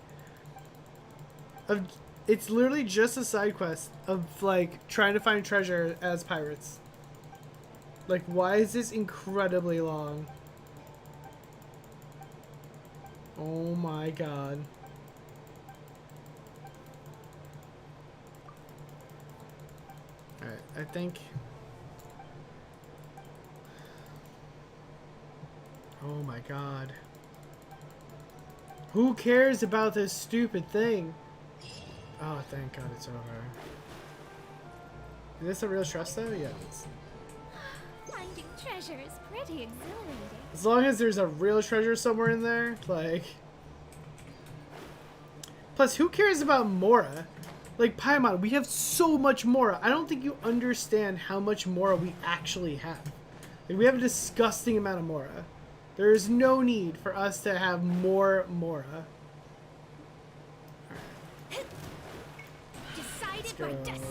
It's literally just a side quest of, like, trying to find treasure as pirates. Like, why is this incredibly long? Oh my god. Alright, I think... oh my god. Who cares about this stupid thing? Oh, thank god it's over. Is this a real trust though? Yeah, it is. Finding treasure is pretty exhilarating. As long as there's a real treasure somewhere in there, like... Plus, who cares about Mora? Like, Paimon, we have so much Mora. I don't think you understand how much Mora we actually have. Like, we have a disgusting amount of Mora. There is no need for us to have more Mora. Decided by destiny.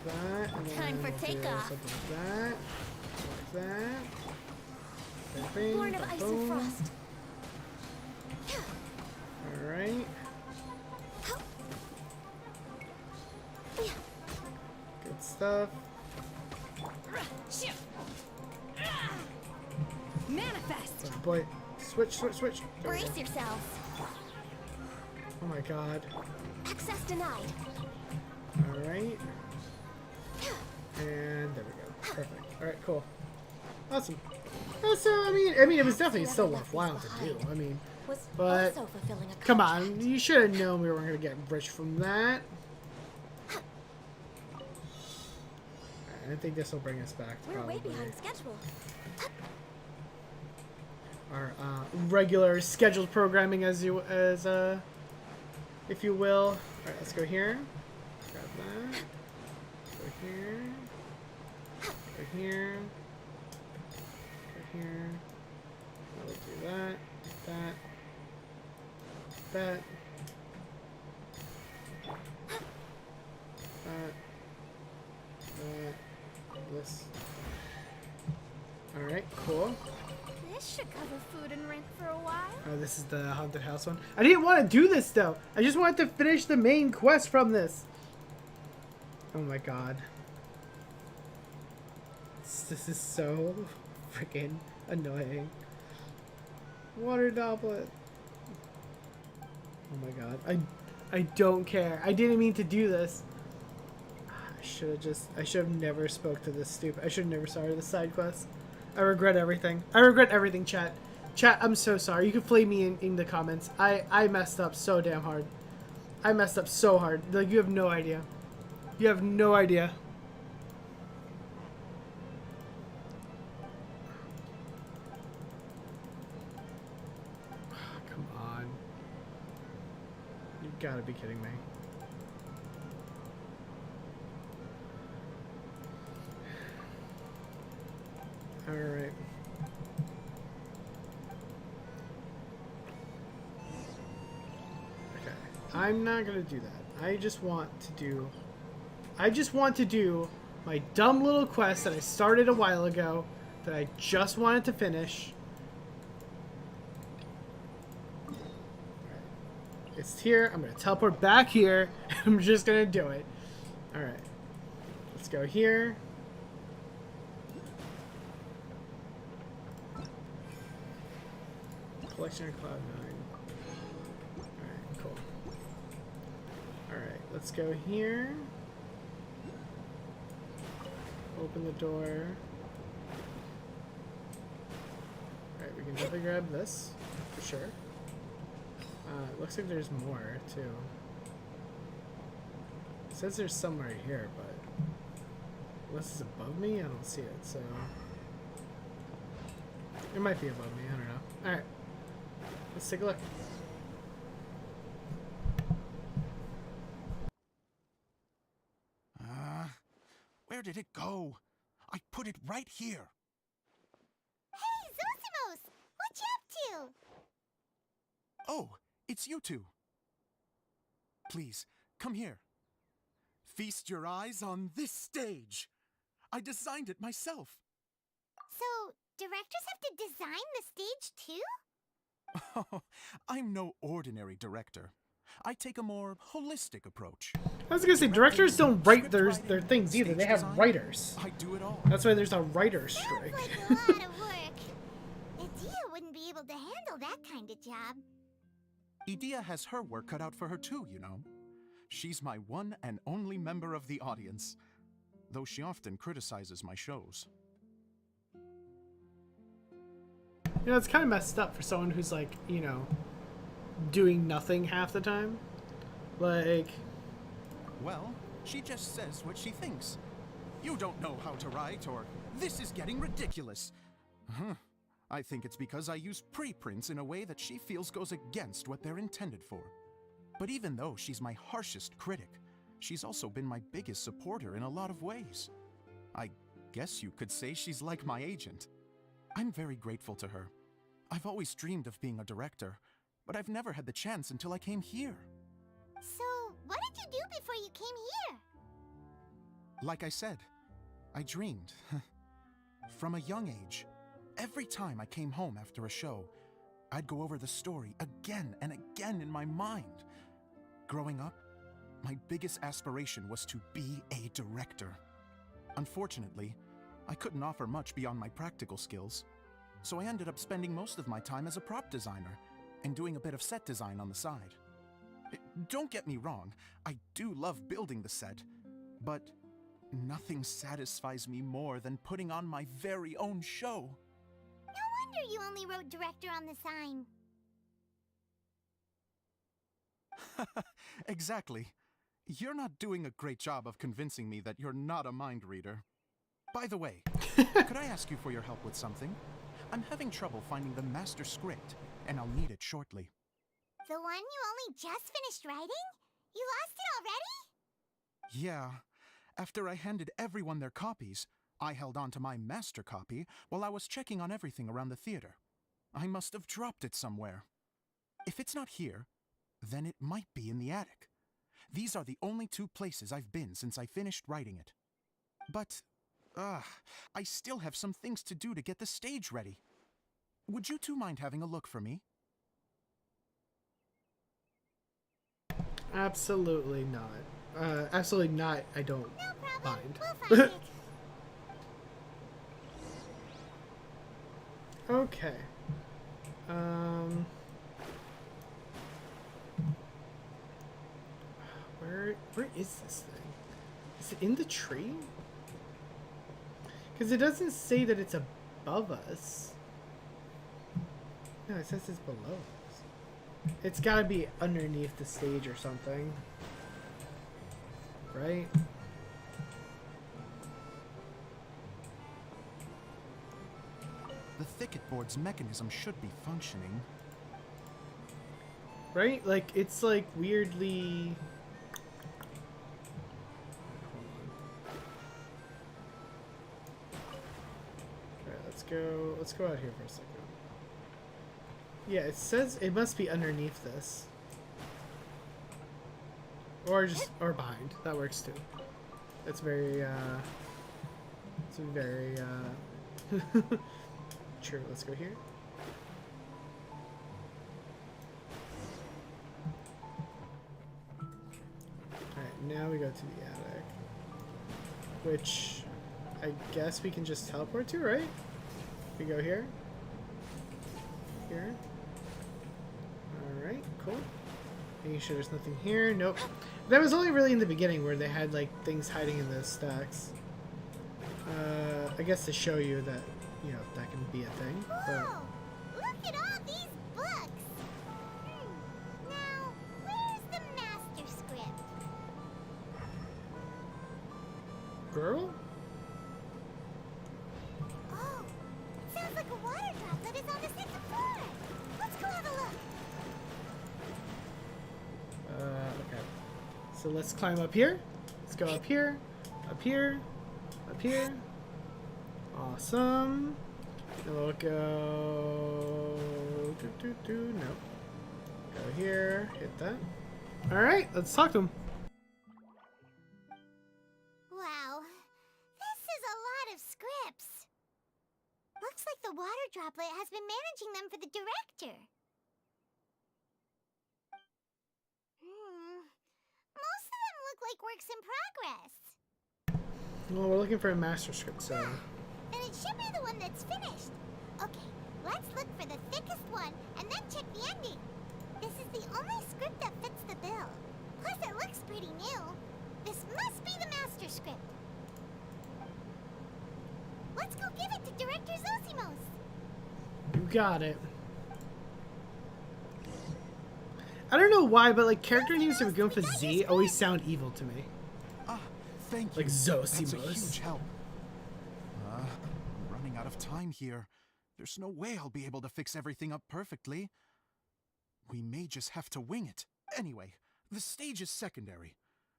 Like that, and then Time for we'll do takeoff. something like that. Like that. Born of ice and frost. Alright. Good stuff. Manifest! Oh boy. Switch. There we Brace go. yourselves. Oh my god. Access denied. Alright. And there we go. Perfect. Alright, cool. Awesome. So, I mean, it was definitely still worthwhile to do. I mean, Was but also fulfilling a come contract. on, you should have known we weren't going to get rich from that. I think this will bring us back to We're way probably behind schedule. our regular scheduled programming, if you will. All right, let's go here. Grab that. Go here. Go here. Go here. Now we'll do that. That. That. That. This. Alright, cool. This should cover food and rent for a while. Oh, this is the haunted house one. I didn't want to do this though. I just wanted to finish the main quest from this. Oh my god. This is so freaking annoying. Water doublet. Oh my god. I don't care. I didn't mean to do this. I should have never spoke to this stupid. I should have never started this side quest. I regret everything. I regret everything, chat. Chat, I'm so sorry. You can flame me in the comments. I messed up so damn hard. I messed up so hard. Like, you have no idea. You have no idea. Come on. You gotta be kidding me. Alright. Okay. I'm not gonna do that. I just want to do my dumb little quest that I started a while ago that I just wanted to finish. It's here. I'm gonna teleport back here. I'm just gonna do it. Alright. Let's go here. Collection of Cloud 9. Alright, cool. Alright, let's go here. Open the door. Alright, we can definitely grab this, for sure. It looks like there's more, too. It says there's some right here, but unless it's above me, I don't see it, so... It might be above me, I don't know. Alright. Let's take a look. Where did it go? I put it right here. Hey, Zosimos! What you up to? Oh, it's you two. Please, come here. Feast your eyes on this stage. I designed it myself. So, directors have to design the stage too? Oh, I'm no ordinary director. I take a more holistic approach. I was gonna say, directors don't write their things either. They have writers. I do it all. That's why there's a writer's Sounds strike. like a lot of work. Adia wouldn't be able to handle that kind of job. Edea has her work cut out for her too, you know. She's my one and only member of the audience, though she often criticizes my shows. You know, it's kind of messed up for someone who's like, you know, doing nothing half the time. Like... Well, she just says what she thinks. You don't know how to write, or this is getting ridiculous. I think it's because I use preprints in a way that she feels goes against what they're intended for. But even though she's my harshest critic, she's also been my biggest supporter in a lot of ways. I guess you could say she's like my agent. I'm very grateful to her. I've always dreamed of being a director, but I've never had the chance until I came here. So, what did you do before you came here? Like I said, I dreamed. From a young age, every time I came home after a show, I'd go over the story again and again in my mind. Growing up, my biggest aspiration was to be a director. Unfortunately, I couldn't offer much beyond my practical skills, so I ended up spending most of my time as a prop designer and doing a bit of set design on the side. Don't get me wrong, I do love building the set, but nothing satisfies me more than putting on my very own show. No wonder you only wrote director on the sign. Exactly. You're not doing a great job of convincing me that you're not a mind reader. By the way, could I ask you for your help with something? I'm having trouble finding the master script, and I'll need it shortly. The one you only just finished writing? You lost it already? Yeah. After I handed everyone their copies, I held on to my master copy while I was checking on everything around the theater. I must have dropped it somewhere. If it's not here, then it might be in the attic. These are the only two places I've been since I finished writing it. But, I still have some things to do to get the stage ready. Would you two mind having a look for me? Absolutely not. Absolutely not. I don't No problem. mind. We'll find it. Okay. Where is this thing? Is it in the tree? Because it doesn't say that it's above us. No, it says it's below us. It's gotta be underneath the stage or something. Right? The thicket board's mechanism should be functioning. Right? Like, it's like weirdly... Let's go out here for a second. Yeah, it says it must be underneath this. Or behind. That works too. It's very true. Let's go here. Alright, now we go to the attic. Which I guess we can just teleport to, right? We go here. Here. Alright, cool. Making sure there's nothing here. Nope. That was only really in the beginning where they had like things hiding in the stacks. I guess to show you that, you know, that can be a thing. But... Whoa! Look at all these books! Now, where's the master script? Girl? Oh, it sounds like a water droplet is on the second floor. Let's go have a look. Okay. So let's climb up here. Let's go up here. Up here. Up here. Awesome. And we'll go... Nope. Go here. Hit that. Alright, let's talk to him. Wow, this is a lot of scripts. Looks like the water droplet has been managing them for the director. Most of them look like works in progress. Well, we're looking for a master script, so... Then it should be the one that's finished. Okay, let's look for the thickest one and then check the ending. This is the only script that fits the bill. Plus, it looks pretty new. This must be the master script. Let's go give it to Director Zosimos. You got it. I don't know why, but like character names that begin with a Z always sound evil to me. Ah, thank you. Like Zosimos. That's a huge help. I'm running out of time here. There's no way I'll be able to fix everything up perfectly. We may just have to wing it. Anyway, the stage is secondary.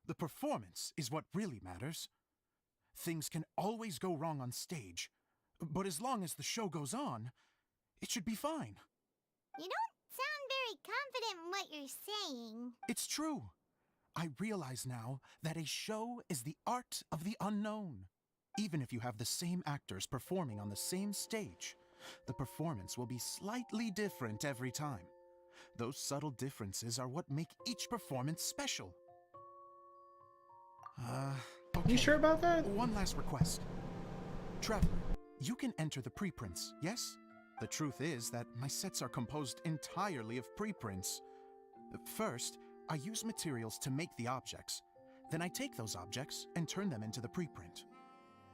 The performance is what really matters. Things can always go wrong on stage, but as long as the show goes on, it should be fine. You don't sound very confident in what you're saying. It's true. I realize now that a show is the art of the unknown. Even if you have the same actors performing on the same stage, the performance will be slightly different every time. Those subtle differences are what make each performance special. Okay. You sure about that? One last request. Traveler, you can enter the preprints, yes? The truth is that my sets are composed entirely of preprints. First, I use materials to make the objects. Then I take those objects and turn them into the preprint.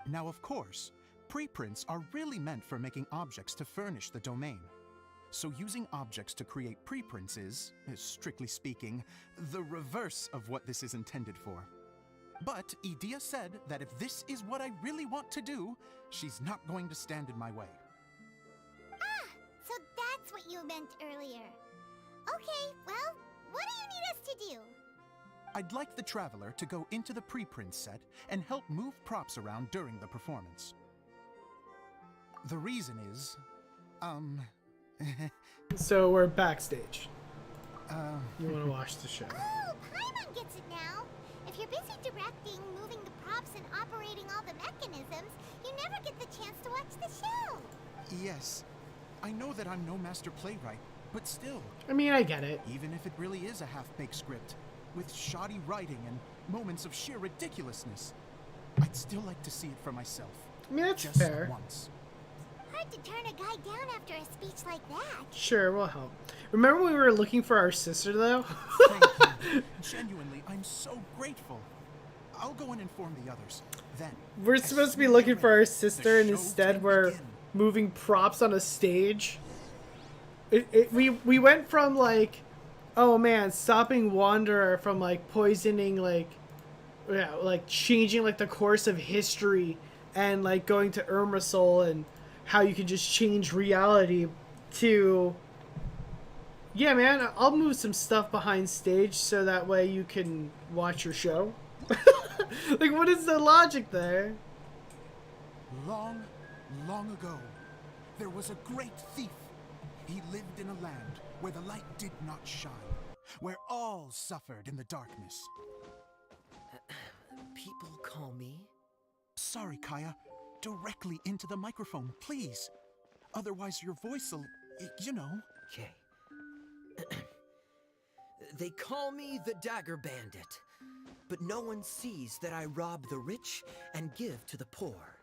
Now, of course, preprints are really meant for making objects to furnish the domain. So using objects to create preprints is, strictly speaking, the reverse of what this is intended for. But Edea said that if this is what I really want to do, she's not going to stand in my way. Ah, so that's what you meant earlier. Okay, well, what do you need us to do? I'd like the Traveler to go into the preprint set and help move props around during the performance. The reason is, So we're backstage. You want to watch the show. Oh, Paimon gets it now. If you're busy directing, moving the props, and operating all the mechanisms, you never get the chance to watch the show. Yes, I know that I'm no master playwright, but still, I mean, I get it. even if it really is a half-baked script, with shoddy writing and moments of sheer ridiculousness, I'd still like to see it for myself. I mean, that's Just fair. once. Hard to turn a guy down after a speech like that. Sure, we'll help. Remember when we were looking for our sister, though? Thank you. Genuinely, I'm so grateful. I'll go and inform the others. Then We're as supposed to be soon as looking you're for ready, our the sister, and show instead can we're begin. moving props on a stage. We went from like, oh man, stopping Wanderer from like poisoning like, yeah, like changing like the course of history, and like going to Irmisol and how you can just change reality, to, yeah man, I'll move some stuff behind stage so that way you can watch your show. Like, what is the logic there? Long, long ago, there was a great thief. He lived in a land where the light did not shine, where all suffered in the darkness. People call me... Sorry, Kaya. Directly into the microphone, please. Otherwise your voice'll, you know. Okay. They call me the Dagger Bandit, but no one sees that I rob the rich and give to the poor.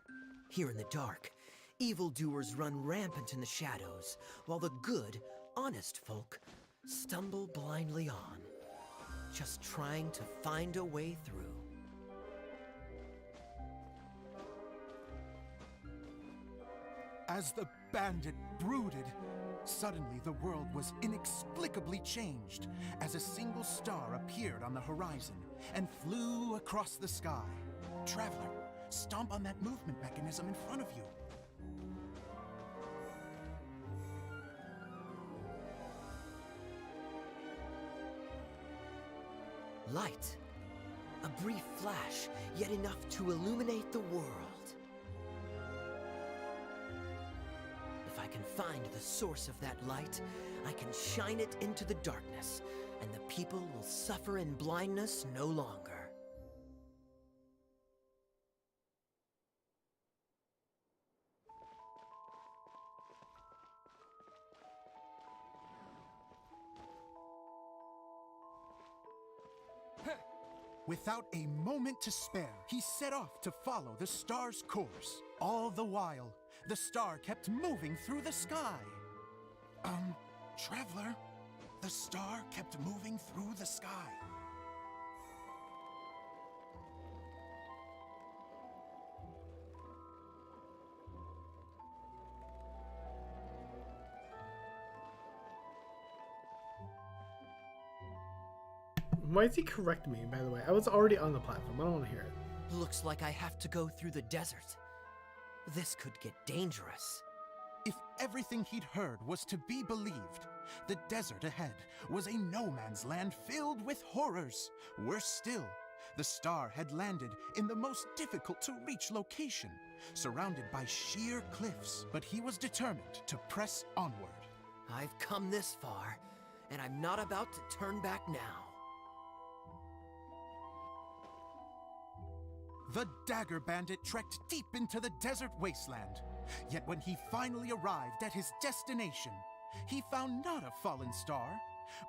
Here in the dark, evildoers run rampant in the shadows, while the good, honest folk stumble blindly on, just trying to find a way through. As the bandit brooded, suddenly the world was inexplicably changed as a single star appeared on the horizon and flew across the sky. Traveler, stomp on that movement mechanism in front of you. Light. A brief flash, yet enough to illuminate the world. If I can find the source of that light, I can shine it into the darkness, and the people will suffer in blindness no longer. Without a moment to spare, he set off to follow the star's course. All the while, the star kept moving through the sky. Traveler, the star kept moving through the sky. Why is he correcting me, by the way? I was already on the platform. I don't want to hear it. Looks like I have to go through the desert. This could get dangerous. If everything he'd heard was to be believed, the desert ahead was a no-man's land filled with horrors. Worse still, the star had landed in the most difficult-to-reach location, surrounded by sheer cliffs. But he was determined to press onward. I've come this far, and I'm not about to turn back now. The Dagger Bandit trekked deep into the desert wasteland. Yet when he finally arrived at his destination, he found not a fallen star,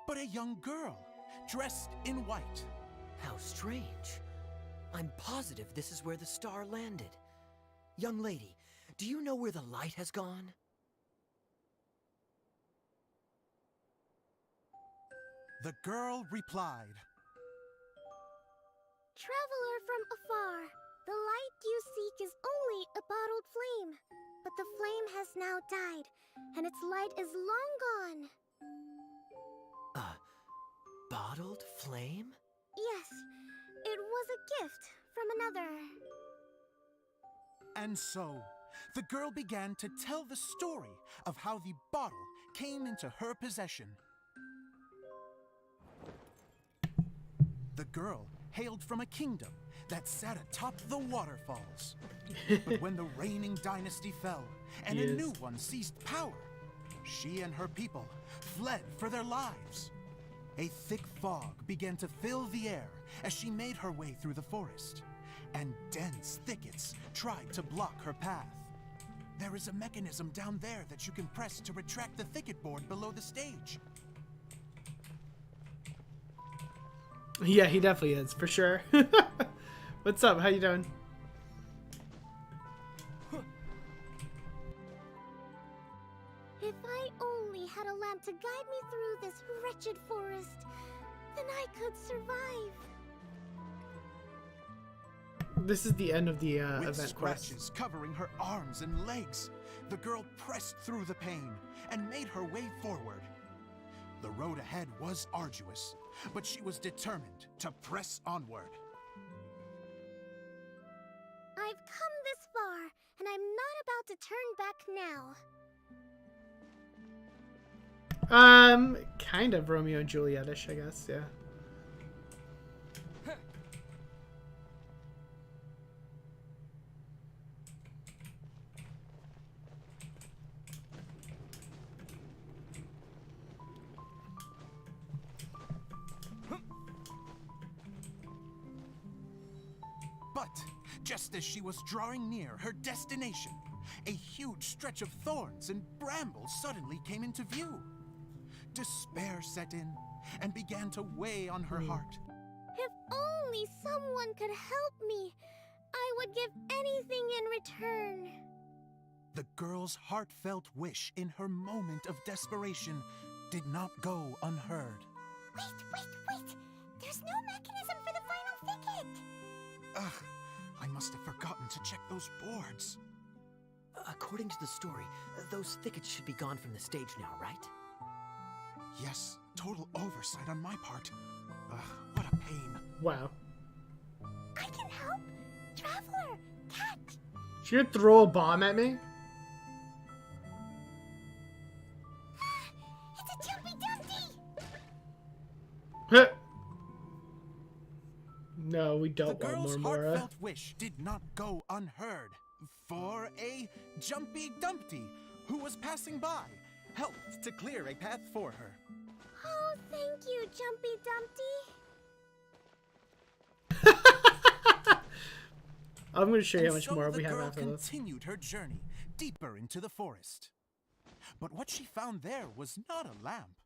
but a young girl, dressed in white. How strange. I'm positive this is where the star landed. Young lady, do you know where the light has gone? The girl replied, Traveler from afar, the light you seek is only a bottled flame. But the flame has now died, and its light is long gone. A bottled flame? Yes, it was a gift from another. and so the girl began to tell the story of how the bottle came into her possession. The girl hailed from a kingdom that sat atop the waterfalls. But when the reigning dynasty fell and a new one seized power, she and her people fled for their lives. A thick fog began to fill the air as she made her way through the forest, and dense thickets tried to block her path. There is a mechanism down there that you can press to retract the thicket board below the stage. Yeah, he definitely is, for sure. What's up? How you doing? If I only had a lamp to guide me through this wretched forest, then I could survive. This is the end of the With event quest. scratches covering her arms and legs, the girl pressed through the pain and made her way forward. The road ahead was arduous, but she was determined to press onward. I've come this far, and I'm not about to turn back now. Kind of Romeo and Juliet-ish, I guess, yeah. But just as she was drawing near her destination, a huge stretch of thorns and brambles suddenly came into view. Despair set in and began to weigh on her heart. If only someone could help me, I would give anything in return. The girl's heartfelt wish in her moment of desperation did not go unheard. Wait! There's no mechanism for the final thicket! Ugh, I must have forgotten to check those boards. According to the story, those thickets should be gone from the stage now, right? Yes, total oversight on my part. Ugh, what a pain. Wow. I can help! Traveler! Catch! She gonna throw a bomb at me? It's a Jumpy Dumpty! Huh. No, we The don't want girl's more Mora. heartfelt wish did not go unheard, for a Jumpy Dumpty who was passing by helped to clear a path for her. Oh, thank you, Jumpy Dumpty. I'm gonna show you how And much so more the we have girl after this. continued her journey deeper into the forest. But what she found there was not a lamp,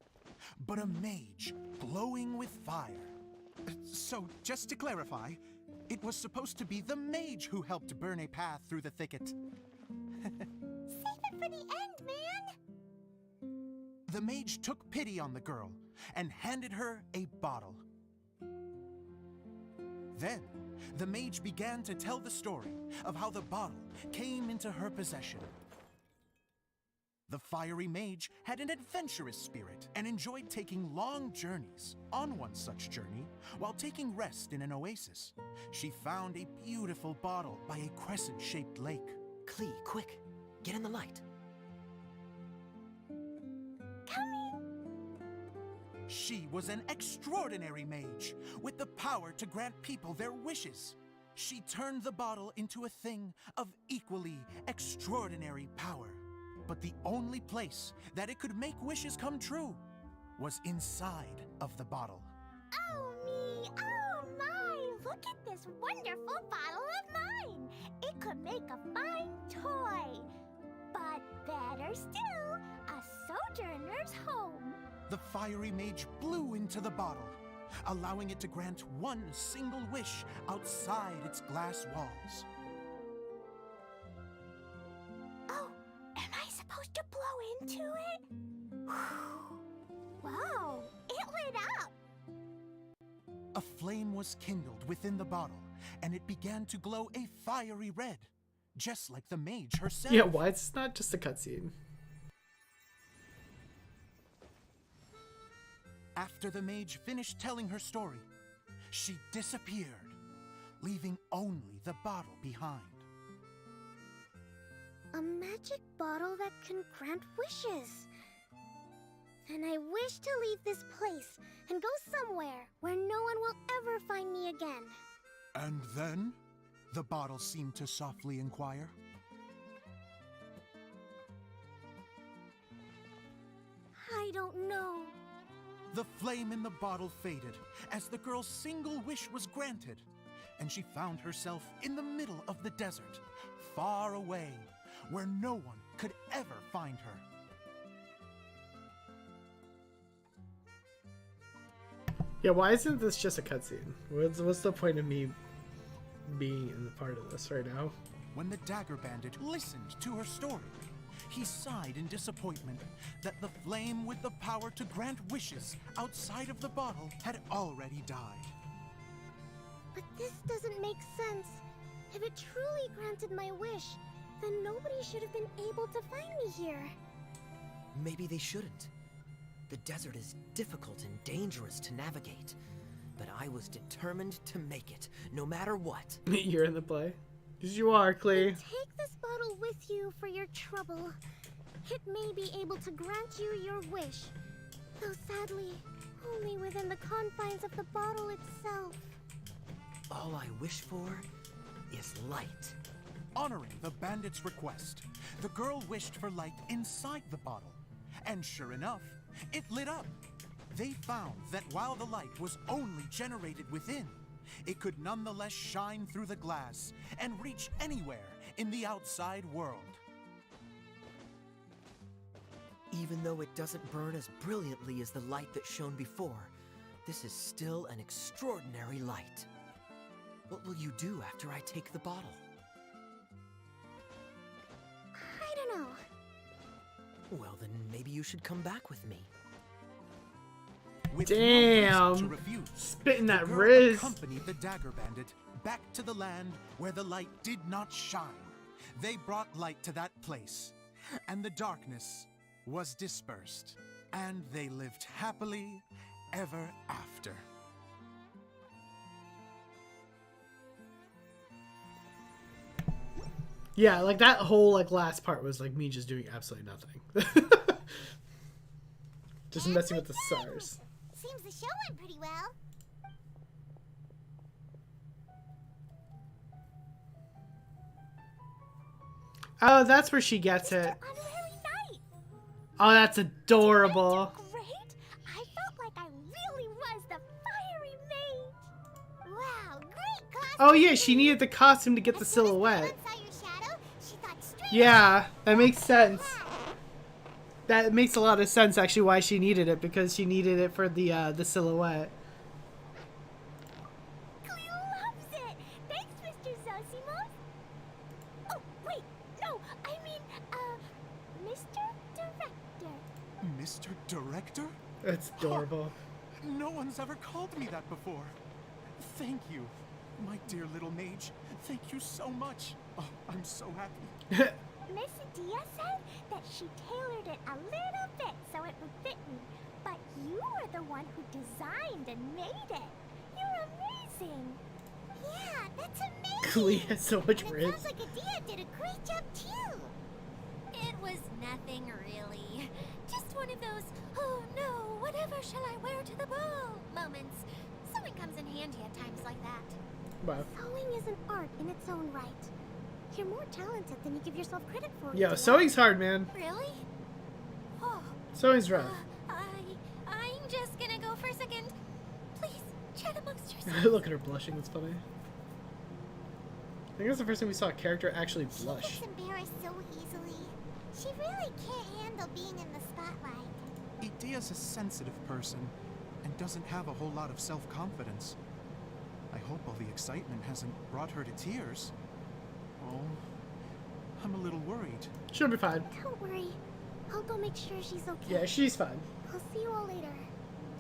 but a mage glowing with fire. So, just to clarify, it was supposed to be the mage who helped burn a path through the thicket. Save it for the end, man! The mage took pity on the girl and handed her a bottle. Then, the mage began to tell the story of how the bottle came into her possession. The fiery mage had an adventurous spirit and enjoyed taking long journeys. On one such journey, while taking rest in an oasis, she found a beautiful bottle by a crescent-shaped lake. Klee, quick! Get in the light! She was an extraordinary mage, with the power to grant people their wishes. She turned the bottle into a thing of equally extraordinary power. But the only place that it could make wishes come true was inside of the bottle. Oh me! Oh my! Look at this wonderful bottle of mine! It could make a fine toy! But better still, a sojourner's home! The fiery mage blew into the bottle, allowing it to grant one single wish outside its glass walls. Oh, am I supposed to blow into it? Wow, it lit up! A flame was kindled within the bottle, and it began to glow a fiery red, just like the mage herself. Yeah, why it's not just a cutscene? After the mage finished telling her story, she disappeared, leaving only the bottle behind. A magic bottle that can grant wishes. And I wish to leave this place and go somewhere where no one will ever find me again. And then? The bottle seemed to softly inquire. I don't know. The flame in the bottle faded as the girl's single wish was granted, and she found herself in the middle of the desert, far away, where no one could ever find her. Yeah, why isn't this just a cutscene? What's the point of me being in the part of this right now? When the dagger bandit listened to her story, he sighed in disappointment that the flame with the power to grant wishes outside of the bottle had already died. But this doesn't make sense. If it truly granted my wish, then nobody should have been able to find me here. Maybe they shouldn't. The desert is difficult and dangerous to navigate, but I was determined to make it, no matter what. You're in the play. Because you are, Clee. Take this bottle with you for your trouble. It may be able to grant you your wish, though sadly, only within the confines of the bottle itself. All I wish for is light. Honoring the bandit's request, the girl wished for light inside the bottle. And sure enough, it lit up. They found that while the light was only generated within, it could nonetheless shine through the glass and reach anywhere in the outside world. Even though it doesn't burn as brilliantly as the light that shone before, this is still an extraordinary light. What will you do after I take the bottle? I don't know. Well, then maybe you should come back with me. With no reason to Damn. refuse, Spitting that the girl Riz. accompanied the dagger bandit back to the land where the light did not shine. They brought light to that place, and the darkness was dispersed, and they lived happily ever after. Yeah, like that whole like last part was like me just doing absolutely nothing. Just messing with the stars. Seems the show went pretty well. Oh, that's where she gets it. Unveiling night. Oh, that's adorable. Great. I felt like I really was the fiery mage. Wow, great costume. Oh yeah, she needed the costume to get the As soon as silhouette. Paimon saw your shadow, she thought straight Yeah, that makes sense. That makes a lot of sense actually why she needed it, because she needed it for the silhouette. Cleo loves it. Thanks, Mr. Zosimos. Oh, wait, no, I mean, Mr. Director. Mr. Director? That's adorable. No one's ever called me that before. Thank you, my dear little mage. Thank you so much. Oh, I'm so happy. Miss Dia said that she tailored it a little bit so it would fit me, but you were the one who designed and made it. You're amazing. Yeah, that's amazing. Clee has so much And it Riz. sounds like Adia did a great job too. It was nothing really. Just one of those, oh no, whatever shall I wear to the ball moments. Sewing comes in handy at times like that. Wow. Sewing is an art in its own right. You're more talented than you give yourself credit for. Yo, Dia. sewing's hard, man. Really? Oh, Sewing's rough. I'm just gonna go for a second. Please, chat amongst yourselves. Look at her blushing, that's funny. I think that's the first time we saw a character actually She blush. gets embarrassed so easily. She really can't handle being in the spotlight. Idea's a sensitive person and doesn't have a whole lot of self-confidence. I hope all the excitement hasn't brought her to tears. Oh, I'm a little worried. She'll be fine. Don't worry. I'll go make sure she's okay. Yeah, she's fine. I'll see you all later.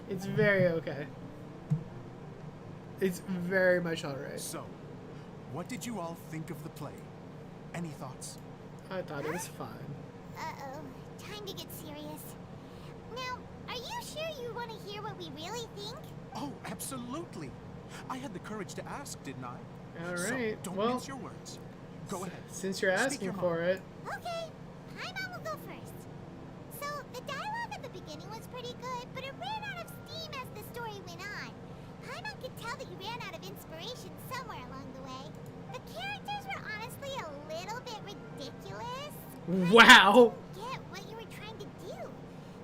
It's very okay. It's very much alright. So, what did you all think of the play? Any thoughts? I thought it was fine. Uh-oh. Time to get serious. Now, are you sure you want to hear what we really think? Oh, absolutely. I had the courage to ask, didn't I? Alright, So, don't well, mince your words. Go ahead. since you're Speak asking your for mind. it, Okay, Paimon will go first. So, the dialogue at the beginning was pretty good, but it ran out of steam as the story went on. Paimon could tell that you ran out of inspiration somewhere along the way. The characters were honestly a little bit ridiculous. wow! Get what you were trying to do.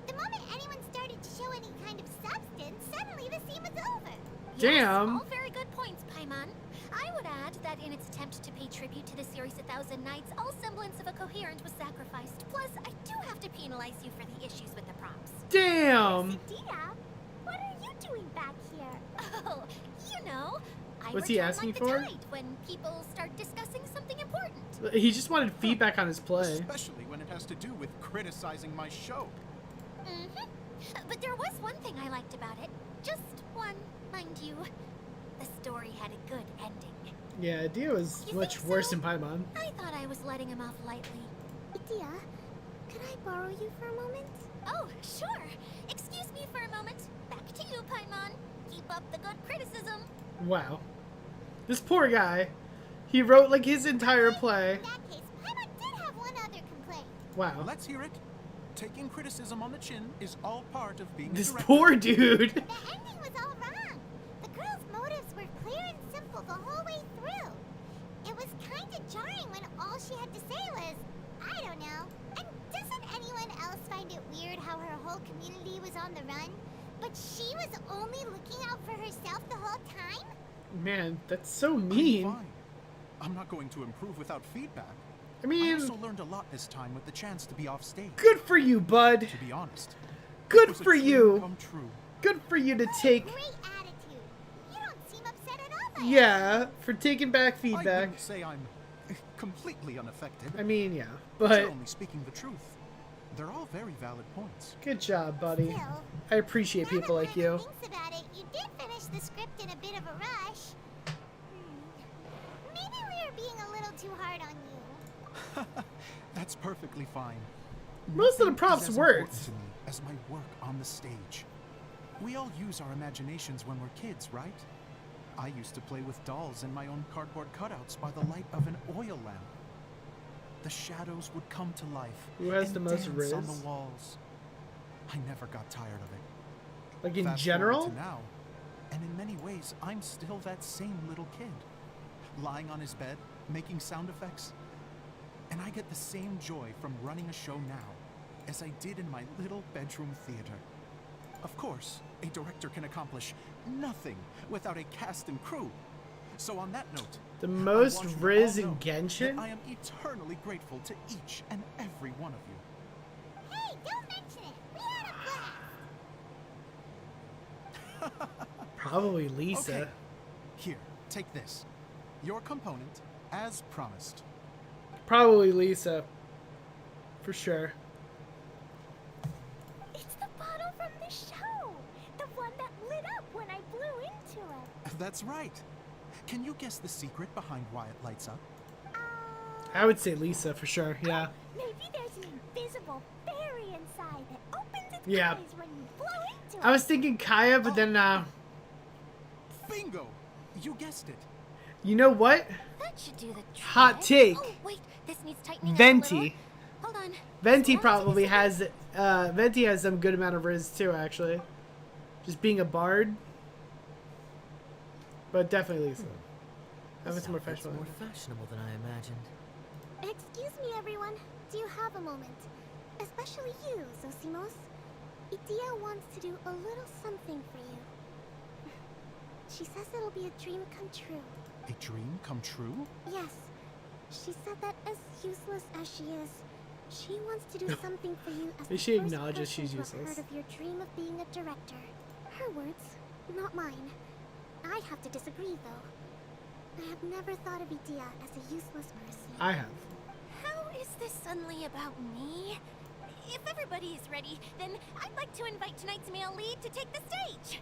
The moment anyone started to show any kind of substance, suddenly the scene was over. Damn. Yes, all very good points, Paimon. I would add that in its attempt to pay tribute to the series 1,000 Nights, all semblance of a coherent was sacrificed. Plus, I do have to penalize you for the issues with the props. Damn! Dia, what are you doing back here? Oh, you know, I What's he return asking like the for? tide when people start discussing something important. He just wanted feedback on his play. Especially when it has to do with criticizing my show. Mm-hmm. But there was one thing I liked about it. Just one, mind you. The story had a good ending. Yeah, Dio was You much think worse so? than Paimon. I thought I was letting him off lightly. Idia, could I borrow you for a moment? Oh, sure. Excuse me for a moment. Back to you, Paimon. Keep up the good criticism. Wow. This poor guy. He wrote like his entire play. In that case, Paimon did have one other complaint. Wow. Let's hear it. Taking criticism on the chin is all part of being This a director. poor dude. The ending was all wrong. The girl's motives were clear and simple the whole way through. It was kind of jarring when all she had to say was, I don't know. And doesn't anyone else find it weird how her whole community was on the run, but she was only looking out for herself the whole time? Man, that's so I'm mean. fine. I'm not going to improve without feedback. I I mean, also learned a lot this time with the chance to be off stage. good for you, bud. To be honest. Good it was a for dream you. Come true. Good for you to take. Great attitude. You don't seem upset at all by it. Yeah, for taking back I feedback. wouldn't say I'm completely unaffected. I mean, yeah, But but you're only speaking the truth. They're all very valid points. good job, buddy. Still, I appreciate now people that like Hannah you. thinks about it, you did finish the script in a bit of a rush. Maybe we were being a little too hard on you. That's perfectly fine. Most of the Nothing props is as worked. important to me as my work on the stage. We all use our imaginations when we're kids, right? I used to play with dolls and my own cardboard cutouts by the light of an oil lamp. The shadows would come to life. Who has and the most dance riz? on the walls. I never got tired of it. Like in Fast forward general? to now, and in many ways, I'm still that same little kid, lying on his bed, making sound effects. And I get the same joy from running a show now as I did in my little bedroom theater. Of course, a director can accomplish nothing without a cast and crew. So on that note, The I most want you to riz all in know Genshin? that I am eternally grateful to each and every one of you. Hey, don't mention it. We had a blast. Probably Lisa. Okay. Here, take this. Your component, as promised. Probably Lisa. For sure. It's the bottle from the show. The one that lit up when I blew into it. That's right. Can you guess the secret behind why it lights up? I would say Lisa for sure, yeah. Maybe there's an invisible fairy inside that opens its Yeah. eyes when you blow into it. I was thinking Kaya, but then, Bingo! You guessed it. you know what? That should do the trick. Hot take. Oh, wait. This needs tightening Venti. up a little. Hold on. Venti Slow probably down. has, Venti has some good amount of riz too, actually. Just being a bard. But definitely Lisa. That was This more outfit's fashionable. more fashionable than I imagined. Excuse me, everyone. Do you have a moment? Especially you, Zosimos. Idia wants to do a little something for you. She says it'll be a dream come true. A dream come true? Yes. She said that as useless as she is, she wants to do something for you as the She first acknowledges person she's to have useless. heard of your dream of being a director. Her words, not mine. I have to disagree, though. I have never thought of Idia as a useless person. I have. How is this suddenly about me? If everybody is ready, then I'd like to invite tonight's male lead to take the stage.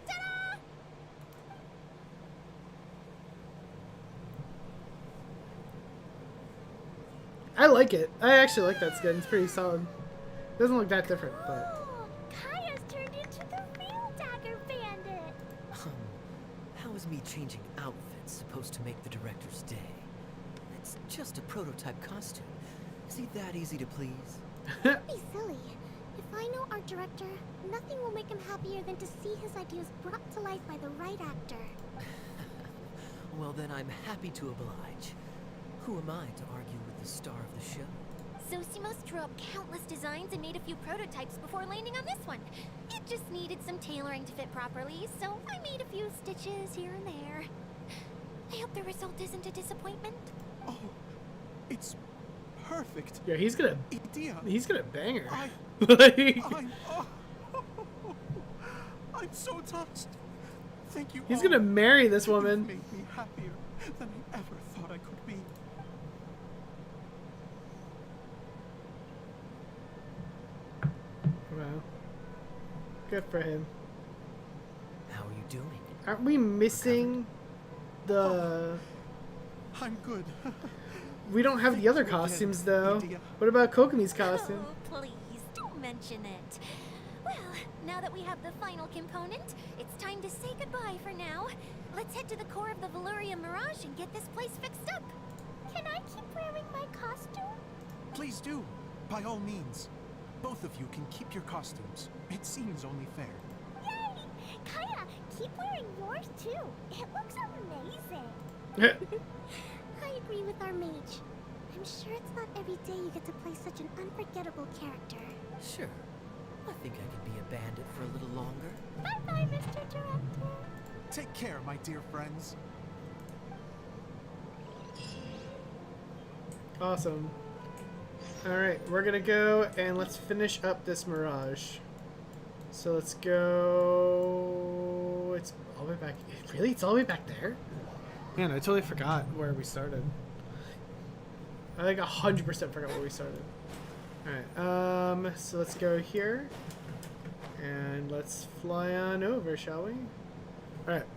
Ta-da! I like it. I actually like that skin. It's pretty solid. Doesn't look that different, but Oh, Kaya's turned into the real Dagger Bandit. How is me changing outfits supposed to make the director's day? It's just a prototype costume. Is he that easy to please? Don't be silly. If I know our director, nothing will make him happier than to see his ideas brought to life by the right actor. Well, then I'm happy to oblige. Who am I to argue with the star of the show? Zosimos drew up countless designs and made a few prototypes before landing on this one. It just needed some tailoring to fit properly, so I made a few stitches here and there. I hope the result isn't a disappointment. Oh, it's perfect. yeah, he's gonna Idia, bang her. I- Like, I'm so touched. Thank you he's all. gonna marry this You've woman. made me happier than I ever thought I could be. Wow. Good for him. How are you doing? Aren't we missing the I'm good. We don't have the other Thank you again, costumes though. Lydia. What about Kokomi's costume? Oh, please, don't mention it. Well, now that we have the final component, it's time to say goodbye for now. Let's head to the core of the Valyria Mirage and get this place fixed up. Can I keep wearing my costume? Please do. By all means. Both of you can keep your costumes. It seems only fair. Yay! Kaya, keep wearing yours too. It looks amazing. I agree with our mage. I'm sure it's not every day you get to play such an unforgettable character. Sure. I think I can be a bandit for a little longer. Bye-bye, Mr. Director. Take care, my dear friends. Awesome. Alright, we're gonna go and let's finish up this Mirage. So let's go... It's all the way back... Really? It's all the way back there? Man, I totally forgot where we started. I like 100% forgot where we started. Alright, so let's go here. And let's fly on over, shall we? Alright.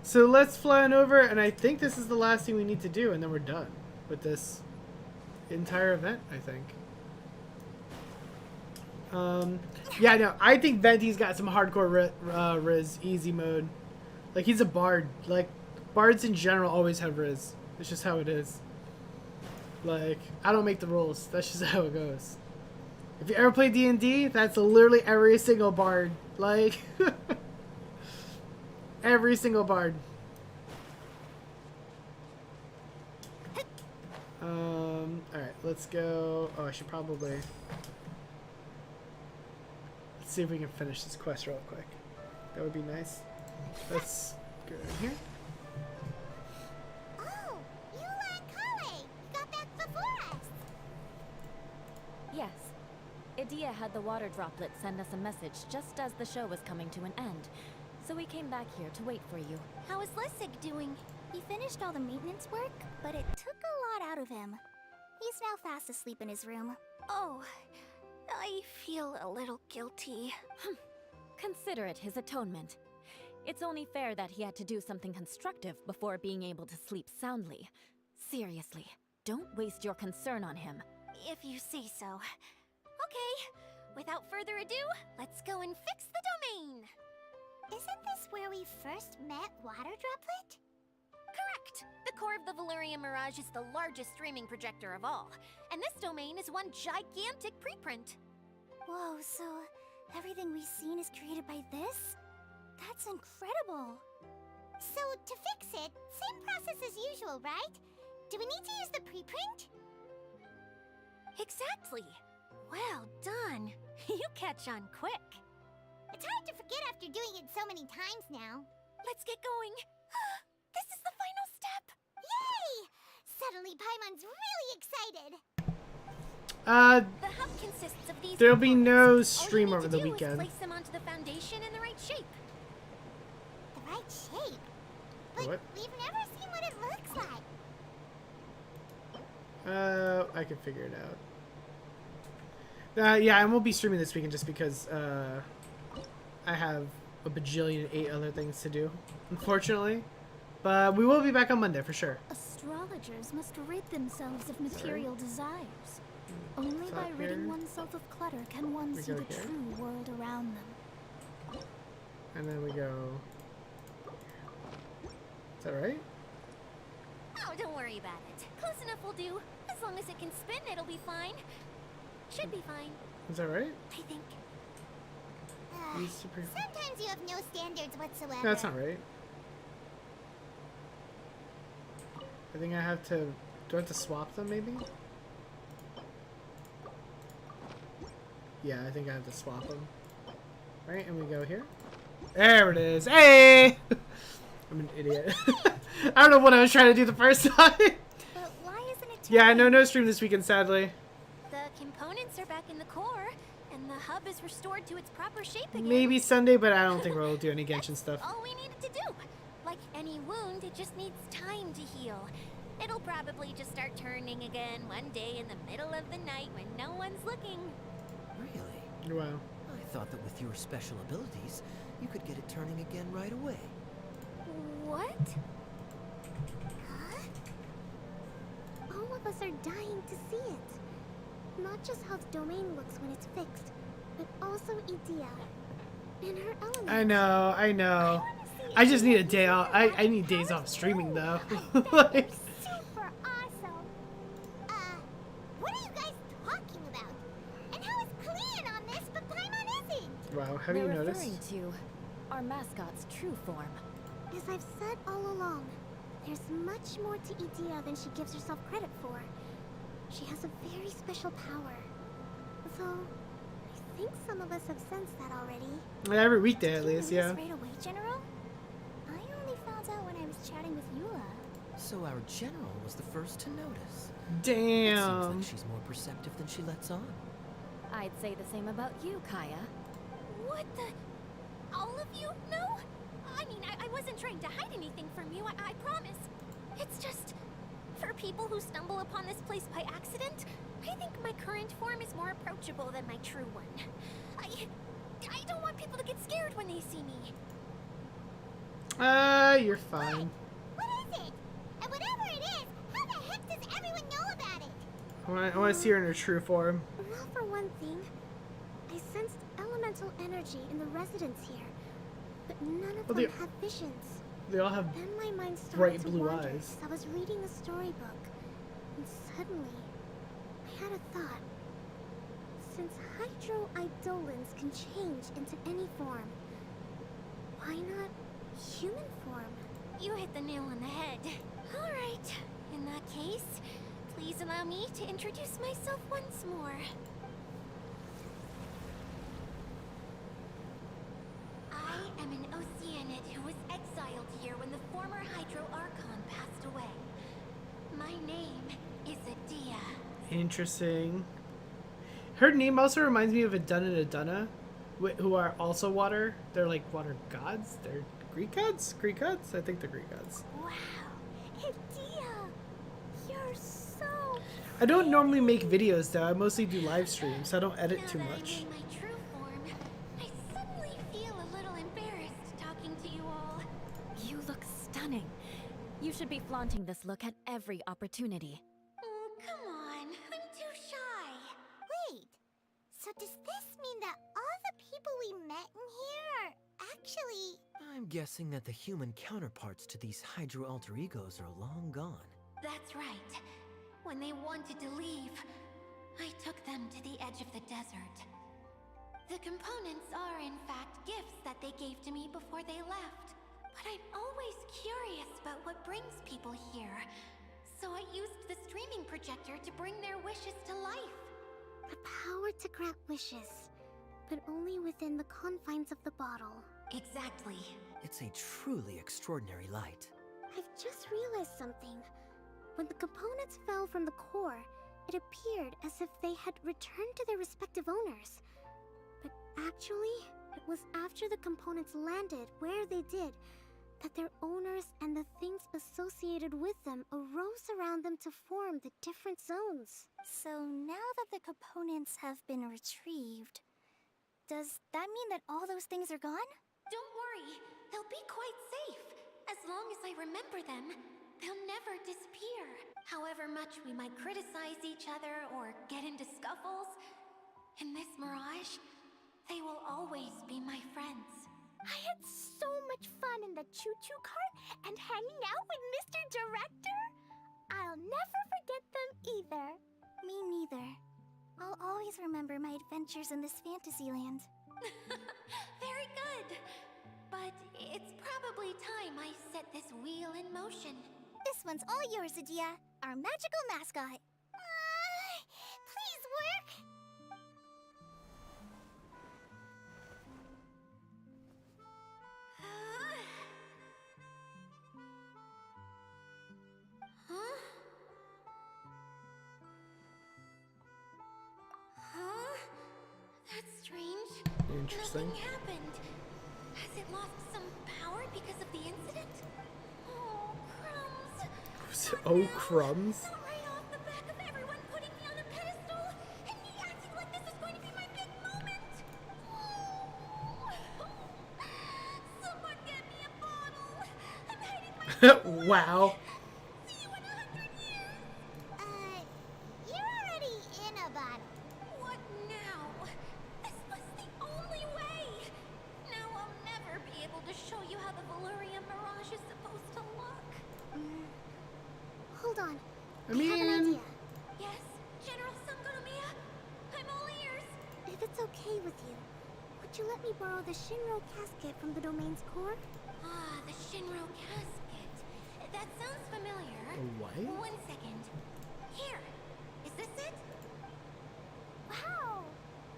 So let's fly on over, and I think this is the last thing we need to do, and then we're done with this entire event, I think. Yeah, no, I think Venti's got some hardcore Riz, easy mode. Like, he's a bard. Like, bards in general always have Riz. It's just how it is. Like, I don't make the rules. That's just how it goes. If you ever play D&D, that's literally every single bard. Like, every single bard. Alright, let's go. Oh, I should probably... Let's see if we can finish this quest real quick. That would be nice. Let's go in here. Oh, Eula and Kale! You got back before us! Yes. Idia had the water droplet send us a message just as the show was coming to an end. So we came back here to wait for you. How is Lessig doing? He finished all the maintenance work, but it took a lot out of him. He's now fast asleep in his room. Oh, I feel a little guilty. Consider it his atonement. It's only fair that he had to do something constructive before being able to sleep soundly. Seriously, don't waste your concern on him. If you say so. Okay, without further ado, let's go and fix the domain. Isn't this where we first met Water Droplet? Correct! The core of the Valyria Mirage is the largest streaming projector of all, and this domain is one gigantic preprint. Whoa, so everything we've seen is created by this? That's incredible! So, to fix it, same process as usual, right? Do we need to use the preprint? Exactly! Well done! You catch on quick. It's hard to forget after doing it so many times now. Let's get going. This is the final step! Yay! Suddenly Paimon's really excited! The hub consists of these There'll be no components. stream All you over need the to do is weekend. place them onto the foundation in the right shape. The right shape? But What? we've never seen what it looks like. I can figure it out. Yeah, and we'll be streaming this weekend just because, I have a bajillion 8 other things to do, unfortunately. But we will be back on Monday for sure. Astrologers must rid themselves of material desires. Only It's by up ridding here. oneself of clutter can one We see go the here. true world around them. And then we go... Is that right? Oh, don't worry about it. Close enough will do. As long as it can spin, it'll be fine. Should be fine, Is that right? I think. Use super... Sometimes you have no standards whatsoever. No, that's not right. I think I have to... Do I have to swap them, maybe? Yeah, I think I have to swap them. Right, and we go here. There it is. Hey! I'm an idiot. I don't know what I was trying to do the first time. But why isn't it Yeah, turning? no stream this weekend, sadly. The components are back in the core, and the hub is restored to its proper shape again. Maybe Sunday, but I don't think we'll do any Genshin stuff. All we needed to do. Like any wound, it just needs time to heal. It'll probably just start turning again one day in the middle of the night when no one's looking. Really? Wow. I thought that with your special abilities, you could get it turning again right away. What? Huh? of us are dying to see it. Not just how the domain looks when it's fixed, but also Edea. In her element. I know. wanna see I just need a Edea day use off. her I magic need days powers off streaming too. though. I bet Like, they're super awesome. What are you guys talking about? And how is Clean on this, but Paimon isn't? wow, have They're you noticed? referring to our mascot's true form. As I've said all along, there's much more to Edea than she gives herself credit for. She has a very special power. Though, I think some of us have sensed that already. Every weekday at Did you least, notice yeah. right away, General? I only found out when I was chatting with Eula. So our general was the first to notice. It Damn. seems like she's more perceptive than she lets on. I'd say the same about you, Kaya. What the? All of you? No? I mean, I wasn't trying to hide anything from you, I promise. It's just, for people who stumble upon this place by accident, I think my current form is more approachable than my true one. I don't want people to get scared when they see me. You're fine. What is it? And whatever it is, how the heck does everyone know about it? I want to see her in her true form. Well, for one thing, I sensed elemental energy in the residents here, but none of Well, them have visions. They all have. Then my mind started bright to blue wander eyes. as I was reading a storybook, and suddenly, I had a thought. Since hydro-eidolons can change into any form, why not human form? You hit the nail on the head. All right. In that case, please allow me to introduce myself once more. I am an Oceanid who was exiled here when the former Hydro Archon passed away. My name is Edea. Interesting. Her name also reminds me of a Dun and a Dunna, who are also water. They're like water gods. They're Greek gods? Greek gods? I think they're Greek gods. Wow, Edea, you're so... I don't normally make videos though. I mostly do live streams, so I don't edit Now too that I'm much. in my true form, I suddenly feel a little embarrassed talking to you all. You look stunning. You should be flaunting this look at every opportunity. Oh, come on. I'm too shy. Wait, so does this mean that all the people we met in here are actually... I'm guessing that the human counterparts to these hydro alter egos are long gone. That's right. When they wanted to leave, I took them to the edge of the desert. The components are, in fact, gifts that they gave to me before they left. But I'm always curious about what brings people here. So I used the streaming projector to bring their wishes to life. The power to grant wishes, but only within the confines of the bottle. Exactly. It's a truly extraordinary light. I've just realized something. When the components fell from the core, it appeared as if they had returned to their respective owners. But actually, it was after the components landed where they did that their owners and the things associated with them arose around them to form the different zones. So now that the components have been retrieved, does that mean that all those things are gone? Don't worry, they'll be quite safe. As long as I remember them, they'll never disappear. However much we might criticize each other or get into scuffles, in this mirage, they will always be my friends. I had so much fun in the choo-choo cart and hanging out with Mr. Director. I'll never forget them either. Me neither. I'll always remember my adventures in this fantasy land. Very good. But it's probably time I set this wheel in motion. This one's all yours, Edea, our magical mascot. Please work. Huh? Huh? That's strange. Interesting. Nothing happened. Has it lost some power because of the incident? Oh, crumbs. Oh, crumbs. Not right off the back of everyone putting me on a pedestal, and me acting like this is going to be my big moment. Someone get me a bottle. I'm hiding my Wow. See you in 100 years. okay with you, would you let me borrow the Shinro casket from the domain's core? Ah, the Shinro casket. That sounds familiar. What? 1 second. Here. Is this it? Wow!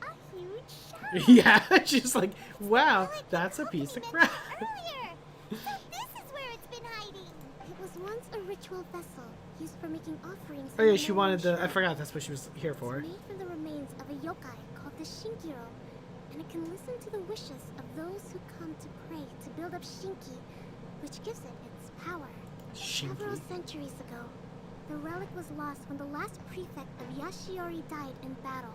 A huge shower! Yeah, she's like, wow, that's a piece of crap. Earlier! So this is where it's been hiding! It was once a ritual vessel used for making offerings. Oh in yeah, the she Nolan wanted the. I shrine. forgot that's what she was here It's for. made from the remains of a yokai called the Shinkiro, and it can listen to the wishes of those who come to pray to build up Shinki, which gives it its power. Several Shinky. centuries ago, the relic was lost when the last prefect of Yashiori died in battle.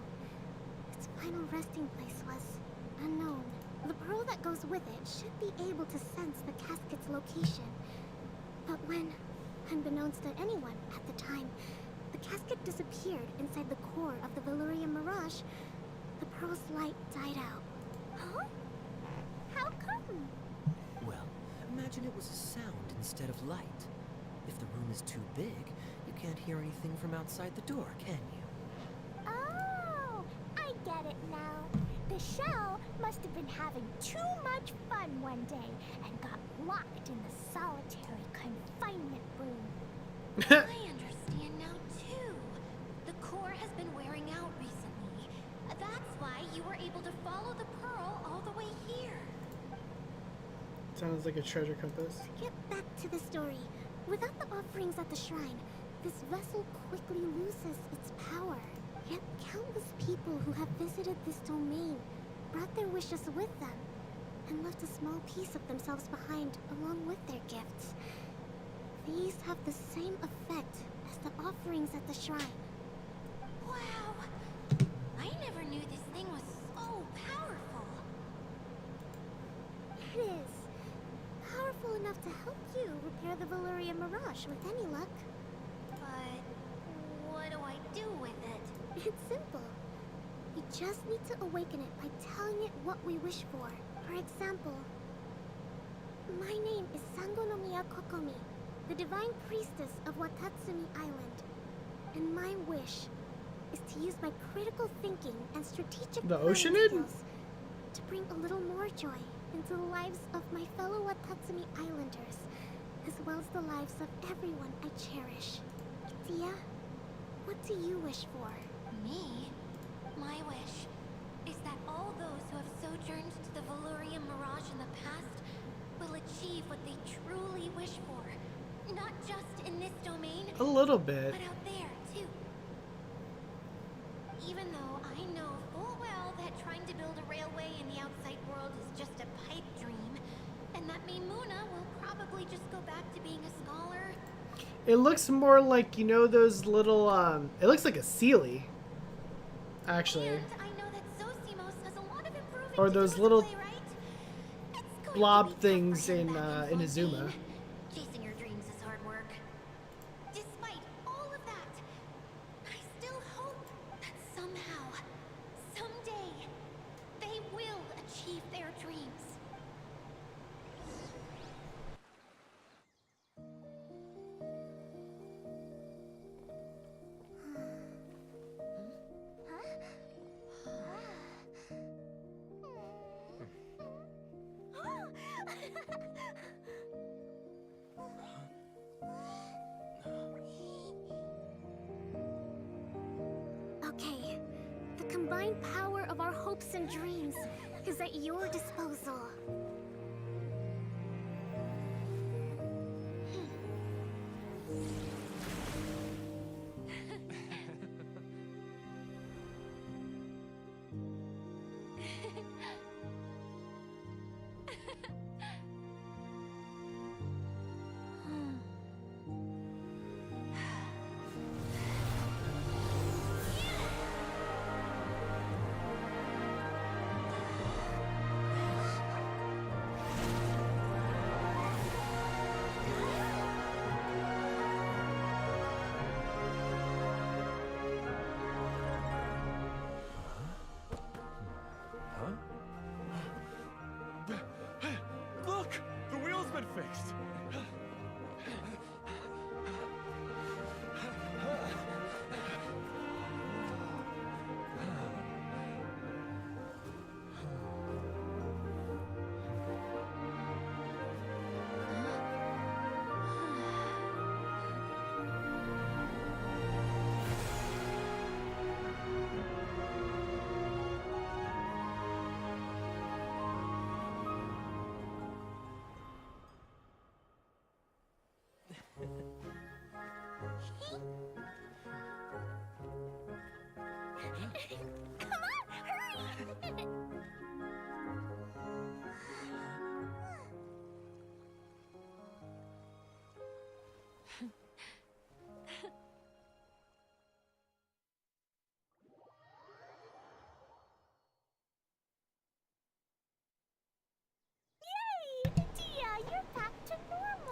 Its final resting place was unknown. The pearl that goes with it should be able to sense the casket's location. But when, unbeknownst to anyone at the time, the casket disappeared inside the core of the Valurian Mirage, the pearl's light died out. Huh? How come? Well, imagine it was a sound instead of light. If the room is too big, you can't hear anything from outside the door, can you? Oh, I get it now. The shell must have been having too much fun one day and got locked in the solitary confinement room. I understand now, too. The core has been wearing out recently. That's why you were able to follow the pearl all the way here. Sounds like a treasure compass. To get back to the story, without the offerings at the shrine, this vessel quickly loses its power. Yet countless people who have visited this domain brought their wishes with them and left a small piece of themselves behind along with their gifts. These have the same effect as the offerings at the shrine. Wow. I never knew this thing was so powerful. It is powerful enough to help you repair the Valurian Mirage with any luck. But what do I do with it? It's simple. You just need to awaken it by telling it what we wish for. For example, my name is Sangonomiya Kokomi, the divine priestess of Watatsumi Island. And my wish is to use my critical thinking and strategic The planning Oceanid? skills to bring a little more joy into the lives of my fellow Watatsumi Islanders, as well as the lives of everyone I cherish. Dia, what do you wish for? Me? My wish is that all those who have sojourned to the Valurian Mirage in the past will achieve what they truly wish for. Not just in this domain, A little bit. but out there, too. Even though I know full well that trying to build a railway in the outside world is just a pipe dream, and that Mimuna will probably just go back to being a scholar. It looks more like, you know, those little, it looks like a Sealy. Actually. And I know that Zosimos has a lot of improving Or to those do little to play, right? It's going blob to be tough things for him in, back in 14. Azuma. Chasing your dreams is hard work. Despite all of that, I still hope that somehow, someday, they will achieve their dreams. Okay, the combined power of our hopes and dreams is at your disposal.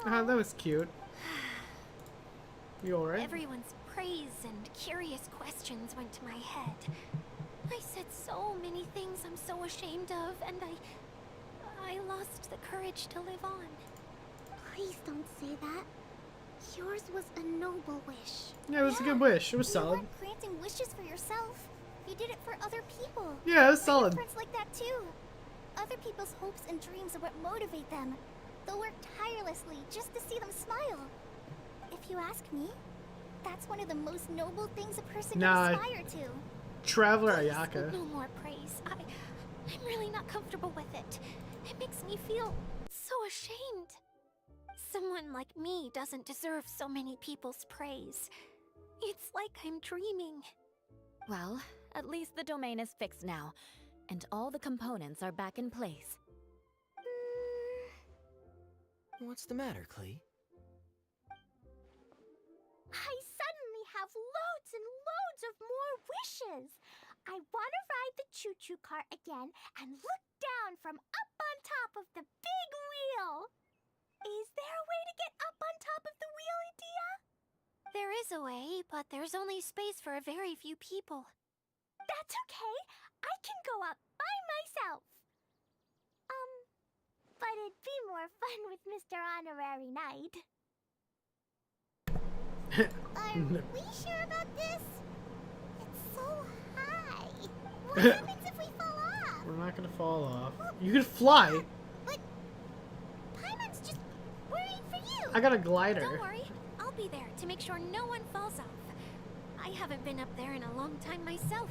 That was cute. You alright? Everyone's praise and curious questions went to my head. I said so many things I'm so ashamed of, and I lost the courage to live on. Please don't say that. Yours was a noble wish. Yeah, it was a good wish. It was You solid. weren't granting wishes for yourself. You did it for other people. Yeah, it was I solid. have friends like that too. Other people's hopes and dreams are what motivate them. They'll work tirelessly just to see them smile. If you ask me, that's one of the most noble things a person Nah. can aspire to. Traveler Please, Ayaka. no more praise. I'm really not comfortable with it. It makes me feel so ashamed. Someone like me doesn't deserve so many people's praise. It's like I'm dreaming. Well, at least the domain is fixed now, and all the components are back in place. What's the matter, Klee? I suddenly have loads and loads of more wishes. I want to ride the choo-choo cart again and look down from up on top of the big wheel. Is there a way to get up on top of the wheel, Idea? There is a way, but there's only space for a very few people. That's okay. I can go up by myself. But it'd be more fun with Mr. Honorary Knight. Are we sure about this? It's so high. What happens if we fall off? We're not gonna fall off. You could fly. But Paimon's just worried for you. I got a glider. Don't worry, I'll be there to make sure no one falls off. I haven't been up there in a long time myself.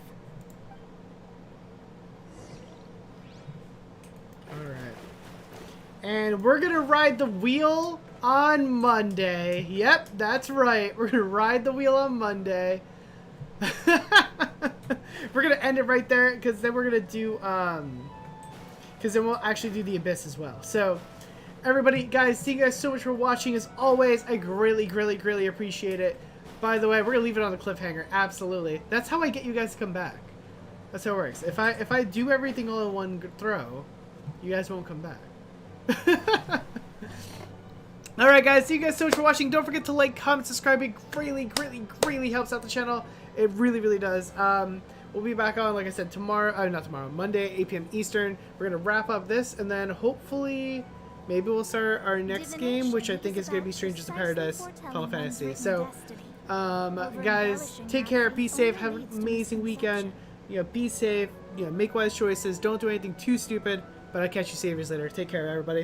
Alright. And we're gonna ride the wheel on Monday. Yep, that's right. We're gonna ride the wheel on Monday. We're gonna end it right there, because then we're gonna do, because then we'll actually do the Abyss as well. So, everybody, guys, thank you guys so much for watching. As always, I greatly appreciate it. By the way, we're gonna leave it on the cliffhanger. Absolutely. That's how I get you guys to come back. That's how it works. If I do everything all in one throw, you guys won't come back. Alright guys, thank you guys so much for watching. Don't forget to like, comment, subscribe. It greatly helps out the channel. It really does. We'll be back on, like I said, tomorrow, not tomorrow, Monday, 8 p.m. Eastern. We're going to wrap up this, and then hopefully, maybe we'll start our next game, which I think is going to be Strangers in Paradise, Final Fantasy. So, guys, take care, be safe, have an amazing weekend. You know, be safe, you know, make wise choices, don't do anything too stupid, but I'll catch you savers later. Take care, everybody.